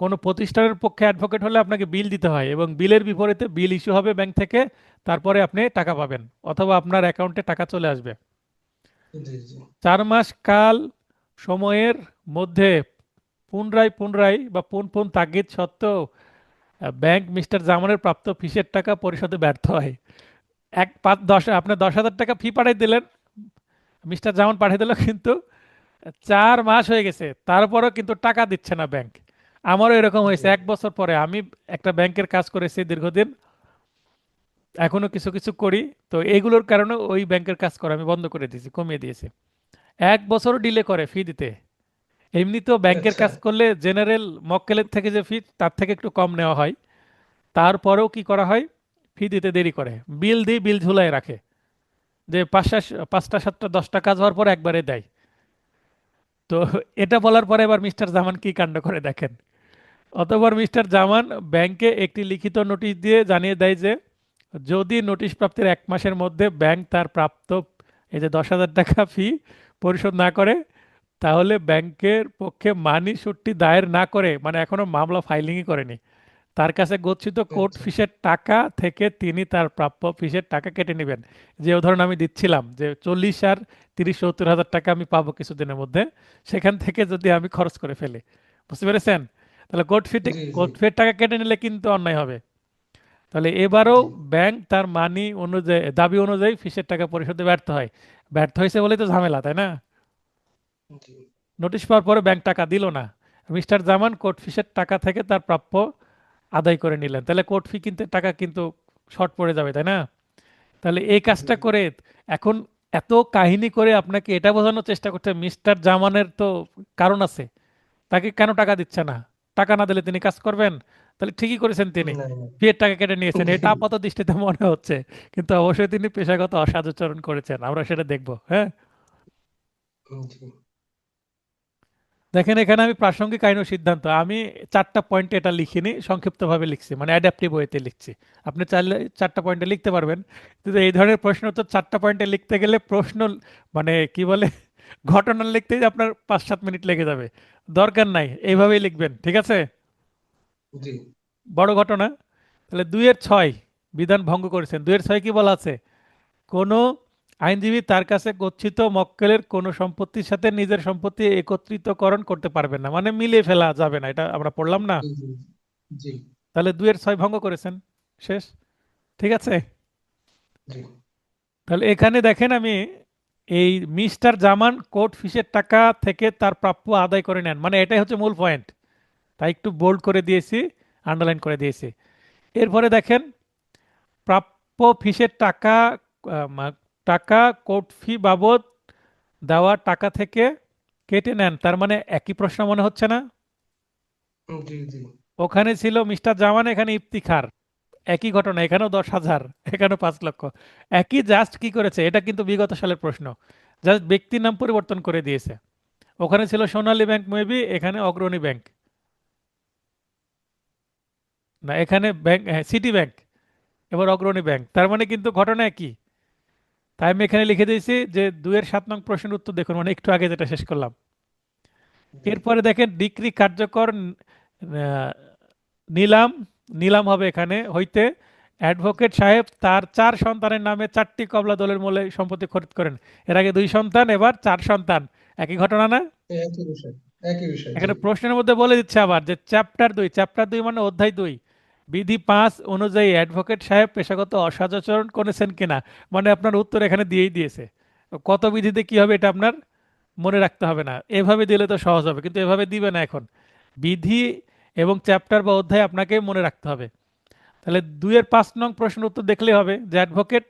কোনো প্রতিষ্ঠানের পক্ষে অ্যাডভোকেট হলে আপনাকে বিল দিতে হয়, এবং বিলের বিপরীতে বিল ইস্যু হবে ব্যাংক থেকে, তারপরে আপনি টাকা পাবেন অথবা আপনার অ্যাকাউন্টে টাকা চলে আসবে।
জি জি
4 মাস কাল সময়ের মধ্যে পুনরায় পুনরায় বা পুন তাগিদ সত্ত্বেও ব্যাংক মিস্টার জামানের প্রাপ্ত ফিসের টাকা পরিশোধে ব্যর্থ হয়। 5-10 আপনি 10,000 টাকা ফি পাঠিয়ে দিলেন, মিস্টার জামান পাঠিয়ে দিল, কিন্তু 4 মাস হয়ে গেছে তারপরেও কিন্তু টাকা দিচ্ছে না ব্যাংক। আমারও এরকম হয়েছে,
জি
1 বছর পরে। আমি একটা ব্যাংকের কাজ করেছি দীর্ঘদিন, এখনো কিছু কিছু করি। তো এইগুলোর কারণে ওই ব্যাংকের কাজ করা আমি বন্ধ করে দিয়েছি, কমিয়ে দিয়েছি। 1 বছরও ডিলে করে ফি দিতে। এমনিতেও ব্যাংকের
আচ্ছা
কাজ করলে জেনারেল মক্কেলের থেকে যে ফি, তার থেকে একটু কম নেওয়া হয়। তারপরেও কি করা হয়, ফি দিতে দেরি করে। বিল দিয়ে বিল ঝুলাই রাখে, যে 5টা 7টা 10টা কাজ হওয়ার পর একবারে দেয়। তো এটা বলার পরে এবার মিস্টার জামান কি কাণ্ড করে দেখেন। অতঃপর মিস্টার জামান ব্যাংকে একটি লিখিত নোটিশ দিয়ে জানিয়ে দেয় যে যদি নোটিশ প্রাপ্তির 1 মাসের মধ্যে ব্যাংক তার প্রাপ্ত এই যে 10,000 টাকা ফি পরিশোধ না করে, তাহলে ব্যাংকের পক্ষে মানি সুটটি দায়ের না করে, মানে এখনো মামলা ফাইলিংই করেনি, তার কাছে গচ্ছিত কোর্ট
আচ্ছা
ফিসের টাকা থেকে তিনি তার প্রাপ্য ফিসের টাকা কেটে নেবেন। যে উদাহরণ আমি দিচ্ছিলাম যে 40 আর 30-70 হাজার টাকা আমি পাবো কিছুদিনের মধ্যে, সেখান থেকে যদি আমি খরচ করে ফেলি, বুঝতে পেরেছেন? তাহলে
জি জি
কোর্ট ফির টাকা কেটে নিলে কিন্তু অন্যায় হবে। তাহলে এবারও
জি
ব্যাংক তার দাবি অনুযায়ী ফিসের টাকা পরিশোধে ব্যর্থ হয়। ব্যর্থ হয়েছে বলেই তো ঝামেলা, তাই না?
জি
নোটিশ পাওয়ার পরে ব্যাংক টাকা দিল না। মিস্টার জামান কোর্ট ফিসের টাকা থেকে তার প্রাপ্য আদায় করে নিলেন। তাহলে কোর্ট ফি কিনতে টাকা কিন্তু শর্ট পড়ে যাবে, তাই না? তাহলে এই
জি
কাজটা করে এখন এত কাহিনী করে আপনাকে এটা বোঝানোর চেষ্টা করতে মিস্টার জামানের তো কারণ আছে, তাকে কেন টাকা দিচ্ছে না? টাকা না দিলে তিনি কাজ করবেন? তাহলে ঠিকই করেছেন তিনি,
না না
বিয়ের টাকা কেটে নিয়েছেন,
জি
এটা আপাত দৃষ্টিতে মনে হচ্ছে, কিন্তু অবশ্যই তিনি পেশাগত অসাধুচরণ করেছেন, আমরা সেটা দেখবো। হ্যাঁ,
জি
দেখেন এখানে আমি প্রাসঙ্গিক আইন ও সিদ্ধান্ত, আমি 4টা পয়েন্টে এটা লিখিনি, সংক্ষিপ্তভাবে লিখছি, মানে অ্যাডাপটিভ ওয়েতে লিখছি। আপনি চাইলে 4টা পয়েন্টে লিখতে পারবেন, কিন্তু এই ধরনের প্রশ্ন তো 4টা পয়েন্টে লিখতে গেলে প্রশ্ন, মানে কি বলে, ঘটনা লিখতেই আপনার 5-7 মিনিট লেগে যাবে। দরকার নাই, এইভাবেই লিখবেন, ঠিক আছে?
জি
বড় ঘটনা। তাহলে 2-6 বিধান ভঙ্গ করেছেন। 2-6 কি বলা আছে? কোনো আইনজীবী তার কাছে গচ্ছিত মক্কেলের কোনো সম্পত্তির সাথে নিজের সম্পত্তি একত্রিতকরণ করতে পারবেন না, মানে মিলিয়ে ফেলা যাবে না, এটা আমরা পড়লাম না?
জি জি জি
তাহলে 2-6 ভঙ্গ করেছেন, শেষ। ঠিক আছে।
জি
তাহলে এখানে দেখেন আমি এই মিস্টার জামান কোর্ট ফিসের টাকা থেকে তার প্রাপ্য আদায় করে নেন, মানে এটাই হচ্ছে মূল পয়েন্ট। তাই একটু বোল্ড করে দিয়েছি, আন্ডারলাইন করে দিয়েছি। এরপরে দেখেন প্রাপ্য ফিসের টাকা, টাকা কোর্ট ফি বাবদ দেওয়া টাকা থেকে কেটে নেন, তার মানে একই প্রশ্ন মনে হচ্ছে না?
জি জি
ওখানে ছিল মিস্টার জামান, এখানে ইফতিখার। একই ঘটনা, এখানেও 10,000, এখানেও 5 লক্ষ। একই, জাস্ট কি করেছে, এটা কিন্তু বিগত সালের প্রশ্ন, জাস্ট ব্যক্তির নাম পরিবর্তন করে দিয়েছে। ওখানে ছিল সোনালী ব্যাংক মেবি, এখানে অগ্রণী ব্যাংক। না, এখানে ব্যাংক, হ্যাঁ, সিটি ব্যাংক, এবার অগ্রণী ব্যাংক, তার মানে কিন্তু ঘটনা একই। তাই আমি এখানে লিখে দিয়েছি যে 2-এর 7 নং প্রশ্নের উত্তর দেখুন, মানে একটু আগে যেটা শেষ করলাম।
জি
এরপরে দেখেন ডিক্রি কার্যকর, আহ, নিলাম, নিলাম হবে এখানে হইতে অ্যাডভোকেট সাহেব তার 4 সন্তানের নামে 4টি কবলা দলের মূলে সম্পত্তি খরিদ করেন। এর আগে 2 সন্তান, এবার 4 সন্তান। একই ঘটনা না?
একই বিষয়, একই বিষয়, জি
এখানে প্রশ্নের মধ্যে বলে দিচ্ছে আবার যে চ্যাপ্টার 2 মানে অধ্যায় 2, বিধি 5 অনুযায়ী অ্যাডভোকেট সাহেব পেশাগত অসদাচরণ করেছেন কিনা, মানে আপনার উত্তর এখানে দিয়েই দিয়েছে। কত বিধিতে কি হবে এটা আপনার মনে রাখতে হবে না, এভাবে দিলে তো সহজ হবে, কিন্তু এভাবে দিবে না এখন। বিধি এবং চ্যাপ্টার বা অধ্যায় আপনাকে মনে রাখতে হবে। তাহলে 2-এর 5 নং প্রশ্নের উত্তর দেখলেই হবে যে অ্যাডভোকেট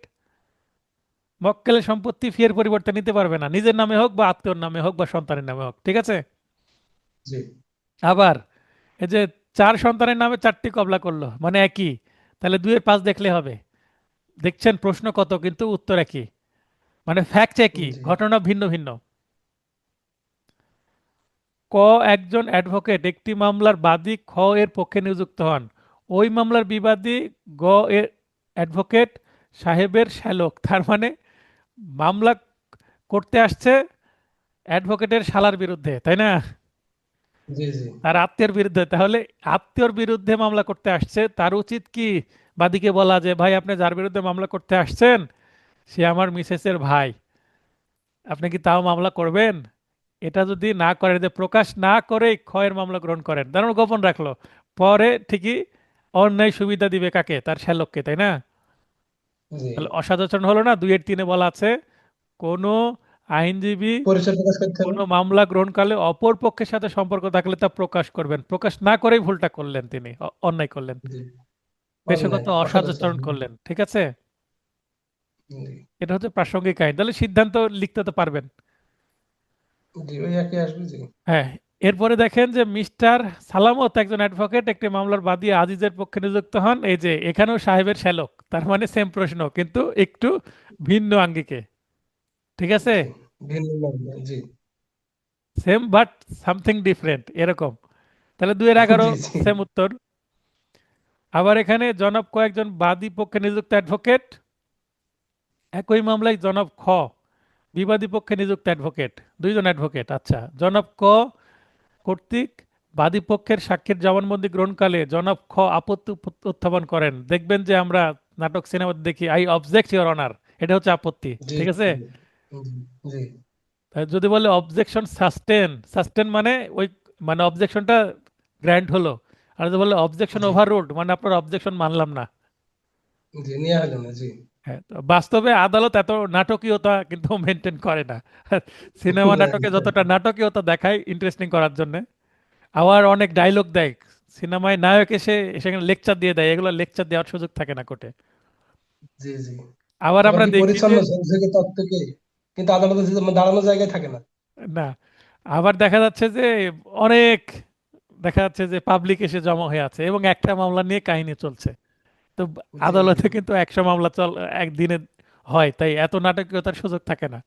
মক্কেলের সম্পত্তি ফি এর পরিবর্তে নিতে পারবে না, নিজের নামে হোক বা আত্মীয়র নামে হোক বা সন্তানের নামে হোক, ঠিক আছে?
জি
আবার এই যে 4 সন্তানের নামে 4টি কবলা করলো, মানে একই। তাহলে 2-এর 5 দেখলে হবে। দেখছেন প্রশ্ন কত, কিন্তু উত্তর একই, মানে ফ্যাক্ট একই,
জি
ঘটনা ভিন্ন ভিন্ন। ক, একজন অ্যাডভোকেট একটি মামলার বাদী খ এর পক্ষে নিযুক্ত হন। ওই মামলার বিবাদী গ এর অ্যাডভোকেট সাহেবের শ্যালক, তার মানে মামলা করতে আসছে অ্যাডভোকেটের শালার বিরুদ্ধে, তাই না?
জি জি
তার আত্মীয়ের বিরুদ্ধে, তাহলে আত্মীয়র বিরুদ্ধে মামলা করতে আসছে, তার উচিত কি বাদীকে বলা যে ভাই আপনি যার বিরুদ্ধে মামলা করতে আসছেন সে আমার মিসেসের ভাই, আপনি কি তাও মামলা করবেন? এটা যদি না করে, যে প্রকাশ না করে ক্ষয়ের মামলা গ্রহণ করেন, কারণ গোপন রাখলো, পরে ঠিকই অন্যায় সুবিধা দিবে কাকে, তার শ্যালককে, তাই না?
জি
তাহলে অসদাচরণ হলো না। 2-এর 3-এ বলা আছে কোনো আইনজীবী
পরিচয় প্রকাশ করতে হবে।
কোনো মামলা গ্রহণকালে অপর পক্ষের সাথে সম্পর্ক থাকলে তা প্রকাশ করবেন, প্রকাশ না করেই ভুলটা করলেন, তিনি অন্যায় করলেন,
জি
পেশাগত
অন্যায়,
অসদাচরণ
অসদাচরণ।
করলেন, ঠিক আছে?
জি
এটা হচ্ছে প্রাসঙ্গিক আইন, তাহলে সিদ্ধান্ত লিখতে তো পারবেন।
জি ওই একই আসবে, জি
হ্যাঁ। এরপরে দেখেন যে মিস্টার সালামত একজন অ্যাডভোকেট একটি মামলার বাদী আজিজের পক্ষে নিযুক্ত হন, এই যে এখানেও সাহেবের শ্যালক, তার মানে সেম প্রশ্ন কিন্তু একটু ভিন্ন আঙ্গিকে, ঠিক আছে?
জি ভিন্ন মামলা, জি
সেম বাট সামথিং ডিফারেন্ট এরকম। তাহলে 2-এর 11
জি জি
সেম উত্তর। আবার এখানে জনাব কয়েকজন বাদী পক্ষে নিযুক্ত অ্যাডভোকেট, একই মামলায় জনাব খ বিবাদী পক্ষে নিযুক্ত অ্যাডভোকেট, 2জন অ্যাডভোকেট। আচ্ছা, জনাব ক কর্তৃক বাদী পক্ষের সাক্ষীর জবানবন্দি গ্রহণকালে জনাব খ আপত্তি উত্থাপন করেন। দেখবেন যে আমরা নাটক সিনেমাতে দেখি আই অবজেক্ট ইওর অনার, এটা হচ্ছে আপত্তি,
জি
ঠিক আছে?
জি জি
তাই যদি বলে অবজেকশন সাস্টেন, সাস্টেন মানে ওই, মানে অবজেকশনটা গ্র্যান্ড হলো। আর যদি বলে অবজেকশন
জি
ওভাররুলড, মানে আপনার অবজেকশন মানলাম না।
জি নেওয়া হলো না, জি
হ্যাঁ, তো বাস্তবে আদালত এত নাটকীয়তা কিন্তু মেনটেন করে না। সিনেমা
না,
নাটকে যতটা নাটকীয়তা দেখায় ইন্টারেস্টিং করার জন্য, আবার অনেক ডায়লগ দেয়, সিনেমায় নায়ক এসে সেখানে লেকচার দিয়ে দেয়, এগুলো লেকচার দেওয়ার সুযোগ থাকে না কোর্টে।
জি জি
আবার
আবার
আমরা
কি
দেখি যে,
পরিচ্ছন্ন ঝকঝকে তকতকে, কিন্তু আদালতে দাঁড়ানোর জায়গায় থাকে না।
না, আবার দেখা যাচ্ছে যে অনেক, দেখা যাচ্ছে যে পাবলিক এসে জমা হয়ে আছে এবং একটা মামলা নিয়ে কাহিনী চলছে। তো
জি জি
আদালতে কিন্তু 100 মামলা একদিনে হয়, তাই এত নাটকীয়তার সুযোগ থাকে না।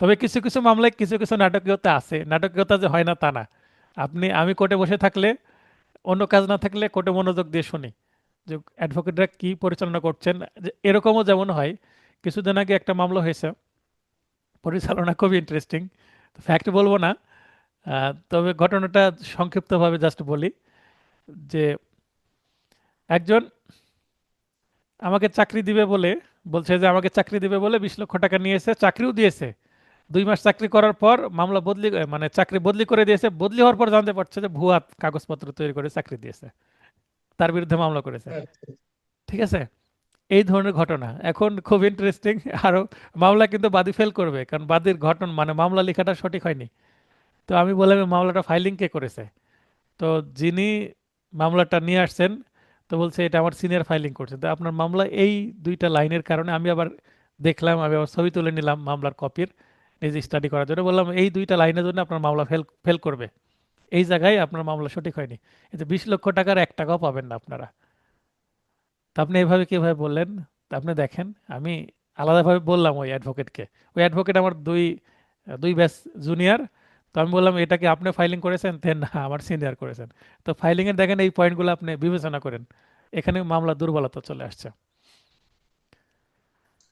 তবে কিছু কিছু মামলায় কিছু কিছু নাটকীয়তা আছে, নাটকীয়তা যে হয় না তা না। আমি কোর্টে বসে থাকলে, অন্য কাজ না থাকলে কোর্টে মনোযোগ দিয়ে শুনি যে অ্যাডভোকেটরা কি পরিচালনা করছেন। যে এরকমও যেমন হয়, কিছুদিন আগে একটা মামলা হয়েছে, পরিচালনা খুবই ইন্টারেস্টিং, ফ্যাক্ট বলবো না, তবে ঘটনাটা সংক্ষিপ্তভাবে জাস্ট বলি যে একজন আমাকে চাকরি দিবে বলে, বলছে যে আমাকে চাকরি দিবে বলে 20 লক্ষ টাকা নিয়েছে, চাকরিও দিয়েছে। 2 মাস চাকরি করার পর মামলা বদলি, মানে চাকরি বদলি করে দিয়েছে, বদলি হওয়ার পর জানতে পারছে যে ভুয়া কাগজপত্র তৈরি করে চাকরি দিয়েছে, তার বিরুদ্ধে মামলা করেছে,
আচ্ছা,
ঠিক আছে? এই ধরনের ঘটনা এখন খুব ইন্টারেস্টিং। আরো মামলা কিন্তু বাদী ফেল করবে, কারণ বাদীর ঘটনা মানে মামলা লেখাটা সঠিক হয়নি। তো আমি বললাম এই মামলাটা ফাইলিং কে করেছে? তো যিনি মামলাটা নিয়ে আসছেন, তো বলছে এটা আমার সিনিয়র ফাইলিং করছে। তো আপনার মামলা এই 2টা লাইনের কারণে আমি আবার দেখলাম, আমি আবার ছবি তুলে নিলাম মামলার কপির, নিজে স্টাডি করার জন্য। বললাম এই দুইটা লাইনের জন্য আপনার মামলা ফেল ফেল করবে, এই জায়গায় আপনার মামলা সঠিক হয়নি। এই যে 20 লক্ষ টাকার 1 টাকাও পাবেন না আপনারা। তা আপনি এভাবে কিভাবে বললেন? তা আপনি দেখেন, আমি আলাদাভাবে বললাম ওই অ্যাডভোকেটকে, ওই অ্যাডভোকেট আমার দুই দুই ব্যাচ জুনিয়র। তো আমি বললাম এটা কি আপনি ফাইলিং করেছেন? দেন না, আমার সিনিয়র করেছেন। তো ফাইলিং এর দেখেন এই পয়েন্টগুলো আপনি বিবেচনা করেন, এখানে মামলা দুর্বলতা চলে আসছে।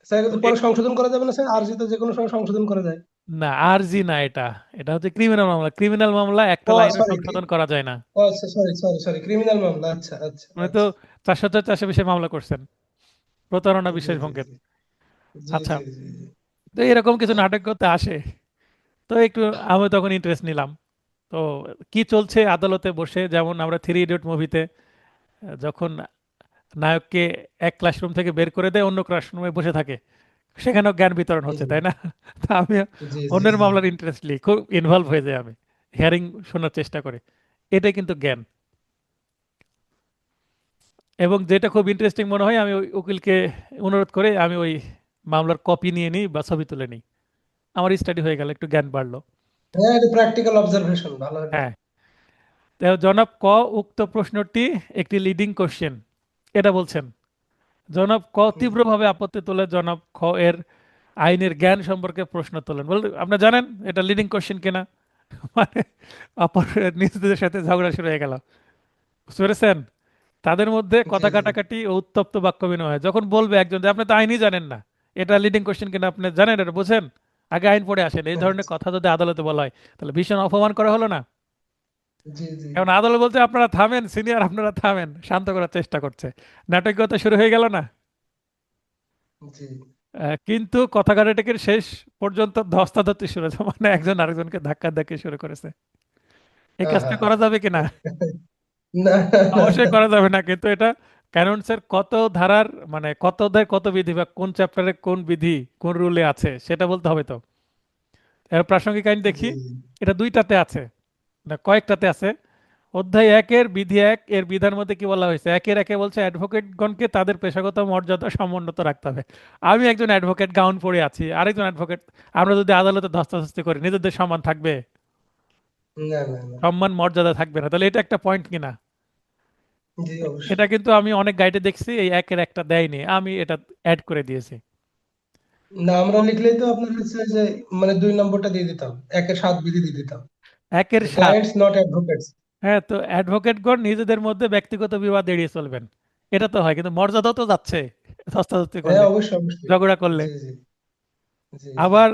স্যার এটা
তো
তো পরে সংশোধন করা যাবে না স্যার, আরজিতে যে কোনো সময় সংশোধন করা যায়?
না, আরজি না, এটা এটা হচ্ছে ক্রিমিনাল মামলা। ক্রিমিনাল মামলা একটা
ও
লাইনও
সরি,
সংশোধন করা যায় না।
ও আচ্ছা, সরি সরি সরি, ক্রিমিনাল মামলা, আচ্ছা আচ্ছা
মানে তো
আচ্ছা।
400 বিষয়ে মামলা করছেন, প্রতারণা,
জি
বিশ্বাস
জি
ভঙ্গের।
জি জি
আচ্ছা,
জি জি জি।
তো এরকম কিছু নাটক করতে আসে, তো একটু আমি তখন ইন্টারেস্ট নিলাম। তো কি চলছে আদালতে বসে, যেমন আমরা 3 ইডিয়ট মুভিতে যখন নায়ককে এক ক্লাসরুম থেকে বের করে দেয়, অন্য ক্লাসরুমে বসে থাকে, সেখানেও জ্ঞান বিতরণ হচ্ছে, তাই না? তো আমি
জি জি
অন্যের
জি।
মামলার ইন্টারেস্টলি খুব ইনভলভ হয়ে যাই, আমি হিয়ারিং শোনার চেষ্টা করি। এটাই কিন্তু জ্ঞান। এবং যেটা খুব ইন্টারেস্টিং মনে হয়, আমি ওই উকিলকে অনুরোধ করে আমি ওই মামলার কপি নিয়ে নিই বা ছবি তুলে নিই, আমার স্টাডি হয়ে গেল, একটু জ্ঞান বাড়লো।
হ্যাঁ, এটা প্র্যাকটিক্যাল অবজারভেশন, ভালো এটা।
হ্যাঁ। তো জনাব ক, উক্ত প্রশ্নটি একটি লিডিং কোশ্চেন, এটা বলছেন। জনাব ক
হুম।
তীব্রভাবে আপত্তি তোলে জনাব খ এর আইনের জ্ঞান সম্পর্কে প্রশ্ন তোলেন। বল আপনি জানেন এটা লিডিং কোশ্চেন কিনা? মানে অপর নিজেদের সাথে ঝগড়া শুরু হয়ে গেল, বুঝতে পেরেছেন? তাদের মধ্যে
জি
কথা
জি
কাটাকাটি ও উত্তপ্ত বাক্য বিনিময় হয়। যখন বলবে একজন যে আপনি তো আইনই জানেন না, এটা লিডিং কোশ্চেন কিনা আপনি জানেন, এটা বোঝেন, আগে আইন পড়ে আসেন, এই ধরনের
আচ্ছা,
কথা যদি আদালতে বলা হয়, তাহলে ভীষণ অপমান করা হলো না?
জি জি
এখন আদালত বলতে আপনারা থামেন, সিনিয়র আপনারা থামেন, শান্ত করার চেষ্টা করছে, নাটকীয়তা শুরু হয়ে গেল না?
জি।
কিন্তু কথা কাটাকাটির শেষ পর্যন্ত ধস্তাধস্তি শুরু হয়েছে, মানে একজন আরেকজনকে ধাক্কা ধাক্কি শুরু করেছে। এই
হ্যাঁ
কাজটা
হ্যাঁ।
করা যাবে কিনা?
না না
অবশ্যই
না।
করা যাবে না, কিন্তু এটা ক্যানোনসের কত ধারার, মানে কত অধ্যায় কত বিধি, বা কোন চ্যাপ্টারে কোন বিধি কোন রুলে আছে সেটা বলতে হবে তো। এর প্রাসঙ্গিক আইন দেখি,
জি
এটা দুইটাতে আছে, না কয়েকটাতে আছে। অধ্যায় 1 এর বিধি 1 এর বিধার মধ্যে কি বলা হয়েছে? 1-এ বলছে অ্যাডভোকেটগণকে তাদের পেশাগত মর্যাদা সমুন্নত রাখতে হবে। আমি একজন অ্যাডভোকেট, গাউন পরে আছি, আরেকজন অ্যাডভোকেট, আমরা যদি আদালতে ধস্তাধস্তি করি, নিজেদের সম্মান থাকবে?
না না না।
সম্মান মর্যাদা থাকবে না, তাহলে এটা একটা পয়েন্ট কিনা?
জি অবশ্যই।
এটা কিন্তু আমি অনেক গাইডে দেখছি, এই 1-এর একটা দেয়নি, আমি এটা অ্যাড করে দিয়েছি।
না, আমরা লিখলেই তো আপনার হচ্ছে যে মানে 2 নম্বরটা দিয়ে দিতাম, 1-এর 7 বিধি দিয়ে দিতাম,
1-এর 7।
Clients not advocates.
হ্যাঁ, তো অ্যাডভোকেটগণ নিজেদের মধ্যে ব্যক্তিগত বিবাদ এড়িয়ে চলবেন, এটা তো হয়, কিন্তু মর্যাদা তো যাচ্ছে ধস্তাধস্তি
হ্যাঁ
করলে,
অবশ্যই অবশ্যই।
ঝগড়া করলে।
জি জি জি জি।
আবার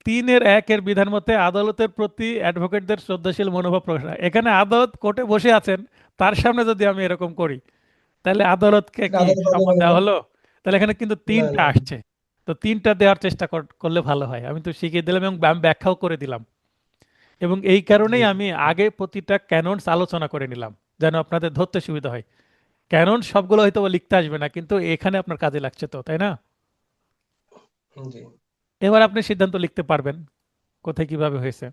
3-এর 1-এর বিধান মতে আদালতের প্রতি অ্যাডভোকেটদের শ্রদ্ধাশীল মনোভাব প্রকাশ। এখানে আদালত কোর্টে বসে আছেন, তার সামনে যদি আমি এরকম করি, তাহলে আদালতকে
এটা
কি
আদালত
সম্মান
মানে না।
দেওয়া হলো? তাহলে এখানে কিন্তু
না
তিনটা
না।
আসছে, তো তিনটা দেওয়ার চেষ্টা করলে ভালো হয়। আমি তো শিখিয়ে দিলাম এবং আমি ব্যাখ্যাও করে দিলাম, এবং এই
জি
কারণেই
জি
আমি আগে প্রতিটা ক্যাননস আলোচনা করে নিলাম, যেন আপনাদের ধরতে সুবিধা হয়। ক্যানন সবগুলো হয়তো বা লিখতে আসবে না, কিন্তু এখানে আপনার কাজে লাগছে তো, তাই না?
জি
এবার আপনি সিদ্ধান্ত লিখতে পারবেন কোথায় কিভাবে হয়েছে,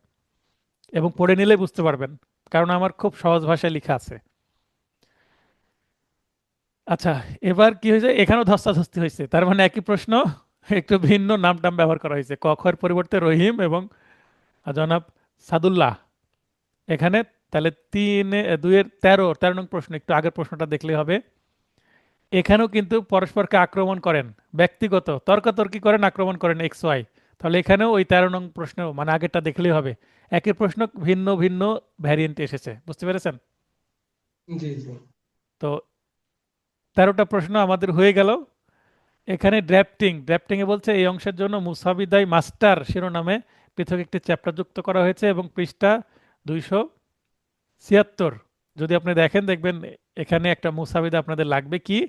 এবং পড়ে নিলে বুঝতে পারবেন, কারণ আমার খুব সহজ ভাষায় লেখা আছে। আচ্ছা, এবার কি হয়েছে, এখানেও ধস্তাধস্তি হয়েছে, তার মানে একই প্রশ্ন, একটু ভিন্ন নাম টাম ব্যবহার করা হয়েছে, ক খ এর পরিবর্তে রহিম এবং জনাব সাদুল্লাহ এখানে। তাহলে 2-এর 13 নং প্রশ্ন, একটু আগের প্রশ্নটা দেখলেই হবে। এখানেও কিন্তু পরস্পরকে আক্রমণ করেন, ব্যক্তিগত তর্কাতর্কি করেন, আক্রমণ করেন XY। তাহলে এখানেও ওই 13 নং প্রশ্ন, মানে আগেরটা দেখলেই হবে, একই প্রশ্ন ভিন্ন ভিন্ন ভ্যারিয়েন্ট এসেছে, বুঝতে পেরেছেন?
জি জি
তো 13টা প্রশ্ন আমাদের হয়ে গেল। এখানে ড্রাফটিং এ বলছে এই অংশের জন্য মুসাবিদাই মাস্টার শিরোনামে পৃথক একটি চ্যাপ্টার যুক্ত করা হয়েছে, এবং পৃষ্ঠা 276, যদি আপনি দেখেন দেখবেন এখানে একটা মুসাবিদা আপনাদের লাগবে। কি,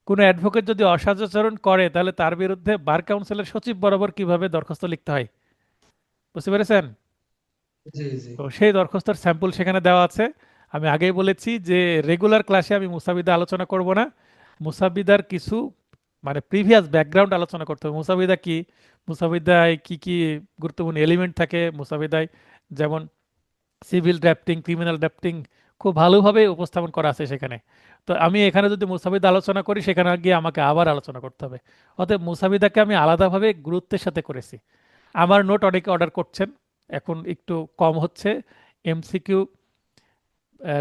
কোনো অ্যাডভোকেট যদি অসদাচরণ করে, তাহলে তার বিরুদ্ধে বার কাউন্সিলের সচিব বরাবর কিভাবে দরখাস্ত লিখতে হয়, বুঝতে পেরেছেন?
জি জি
তো সেই দরখাস্তের স্যাম্পল সেখানে দেওয়া আছে। আমি আগেই বলেছি যে রেগুলার ক্লাসে আমি মুসাবিদা আলোচনা করব না, মুসাবিদার কিছু মানে প্রিভিয়াস ব্যাকগ্রাউন্ড আলোচনা করতে হবে। মুসাবিদা কি, মুসাবিদায় কি কি গুরুত্বপূর্ণ এলিমেন্ট থাকে মুসাবিদায়, যেমন সিভিল ড্রাফটিং, ক্রিমিনাল ড্রাফটিং, খুব ভালোভাবে উপস্থাপন করা আছে সেখানে। তো আমি এখানে যদি মুসাবিদা আলোচনা করি, সেখানে গিয়ে আমাকে আবার আলোচনা করতে হবে। অতএব মুসাবিদাকে আমি আলাদাভাবে গুরুত্বের সাথে করেছি। আমার নোট অনেকে অর্ডার করছেন, এখন একটু কম হচ্ছে। এমসিকিউ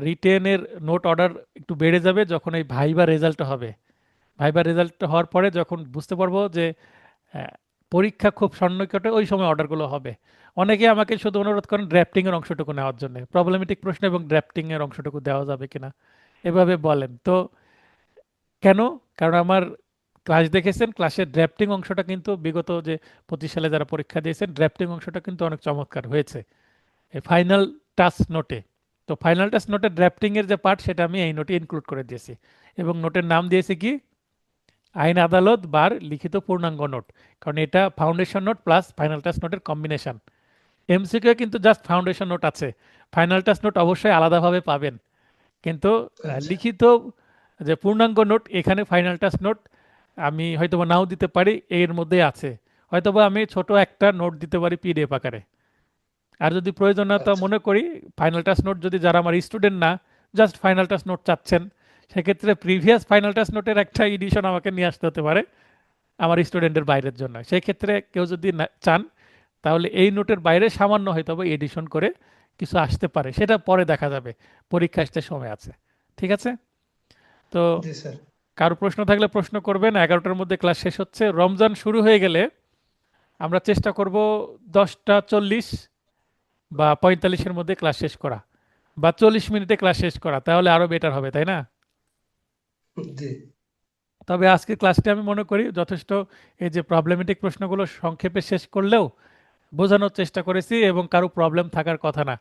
রিটেনের নোট অর্ডার একটু বেড়ে যাবে যখন এই ভাইবা রেজাল্ট হবে। ভাইবা রেজাল্ট হওয়ার পরে যখন বুঝতে পারবো যে পরীক্ষা খুব সন্নিকটে, ওই সময় অর্ডারগুলো হবে। অনেকে আমাকে শুধু অনুরোধ করেন ড্রাফটিং এর অংশটুকু নেওয়ার জন্য, প্রবলেমেটিক প্রশ্ন এবং ড্রাফটিং এর অংশটুকু দেওয়া যাবে কিনা এভাবে বলেন তো। কেন? কারণ আমার ক্লাস দেখেছেন, ক্লাসের ড্রাফটিং অংশটা কিন্তু বিগত যে 25 সালে যারা পরীক্ষা দিয়েছেন, ড্রাফটিং অংশটা কিন্তু অনেক চমৎকার হয়েছে এই ফাইনাল টাচ নোটে। তো ফাইনাল টাচ নোটের ড্রাফটিং এর যে পার্ট, সেটা আমি এই নোটে ইনক্লুড করে দিয়েছি, এবং নোটের নাম দিয়েছি কি, আইন আদালত বার লিখিত পূর্ণাঙ্গ নোট। কারণ এটা foundation note plus final touch নোটের কম্বিনেশন। এমসিকিউ কিন্তু জাস্ট ফাউন্ডেশন নোট আছে, ফাইনাল টাচ নোট অবশ্যই আলাদাভাবে পাবেন, কিন্তু
আচ্ছা
লিখিত যে পূর্ণাঙ্গ নোট, এখানে ফাইনাল টাচ নোট আমি হয়তোবা নাও দিতে পারি, এর মধ্যে আছে। হয়তোবা আমি ছোট একটা নোট দিতে পারি পিডিএফ আকারে। আর যদি প্রয়োজনীয়তা
আচ্ছা
মনে করি, ফাইনাল টাচ নোট যদি, যারা আমার স্টুডেন্ট না, জাস্ট ফাইনাল টাচ নোট চাচ্ছেন, সেক্ষেত্রে প্রিভিয়াস ফাইনাল টাচ নোটের একটা এডিশন আমাকে নিয়ে আসতে হতে পারে আমার স্টুডেন্টের বাইরের জন্য। সেই ক্ষেত্রে কেউ যদি চান, তাহলে এই নোটের বাইরে সামান্য হয়তো বা এডিশন করে কিছু আসতে পারে, সেটা পরে দেখা যাবে, পরীক্ষা আসতে সময় আছে। ঠিক আছে? তো
জি স্যার।
কারো প্রশ্ন থাকলে প্রশ্ন করবেন। 11টার মধ্যে ক্লাস শেষ হচ্ছে। রমজান শুরু হয়ে গেলে আমরা চেষ্টা করব 10টা 40 বা 45-এর মধ্যে ক্লাস শেষ করা, বা 40 মিনিটে ক্লাস শেষ করা, তাহলে আরো বেটার হবে, তাই না?
জি
তবে আজকে ক্লাসটি আমি মনে করি যথেষ্ট, এই যে প্রবলেমেটিক প্রশ্নগুলো সংক্ষেপে শেষ করলেও বোঝানোর চেষ্টা করেছি, এবং কারো প্রবলেম থাকার কথা না।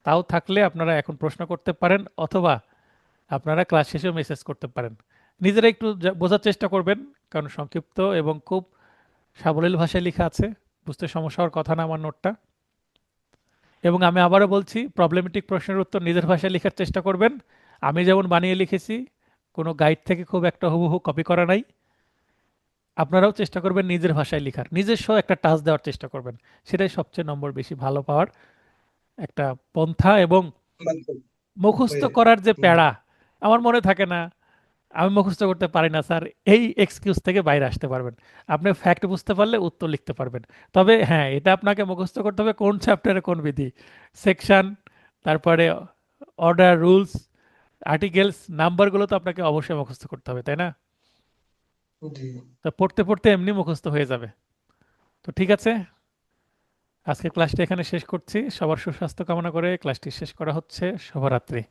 তাও থাকলে আপনারা এখন প্রশ্ন করতে পারেন, অথবা আপনারা ক্লাস শেষেও মেসেজ করতে পারেন। নিজেরা একটু বোঝার চেষ্টা করবেন, কারণ সংক্ষিপ্ত এবং খুব সাবলীল ভাষায় লেখা আছে, বুঝতে সমস্যা হওয়ার কথা না আমার নোটটা। এবং আমি আবারও বলছি, প্রবলেমেটিক প্রশ্নের উত্তর নিজের ভাষায় লেখার চেষ্টা করবেন। আমি যেমন বানিয়ে লিখেছি, কোনো গাইড থেকে খুব একটা হুবহু কপি করা নাই। আপনারাও চেষ্টা করবেন নিজের ভাষায় লেখার, নিজস্ব একটা টাচ দেওয়ার চেষ্টা করবেন। সেটাই সবচেয়ে নম্বর বেশি ভালো পাওয়ার একটা পন্থা। এবং
মাধ্যম
মুখস্থ
হয়ে।
করার যে
হুম,
প্যারা, আমার মনে থাকে না, আমি মুখস্থ করতে পারি না স্যার, এই এক্সকিউজ থেকে বাইরে আসতে পারবেন। আপনি ফ্যাক্ট বুঝতে পারলে উত্তর লিখতে পারবেন। তবে হ্যাঁ, এটা আপনাকে মুখস্থ করতে হবে কোন চ্যাপ্টারে কোন বিধি, সেকশন, তারপরে অর্ডার, রুলস, আর্টিকেলস, নাম্বারগুলো তো আপনাকে অবশ্যই মুখস্থ করতে হবে, তাই না?
জি
তো পড়তে পড়তে এমনি মুখস্থ হয়ে যাবে। তো ঠিক আছে, আজকে ক্লাসটি এখানে শেষ করছি। সবার সুস্বাস্থ্য কামনা করে ক্লাসটি শেষ করা হচ্ছে। শুভরাত্রি।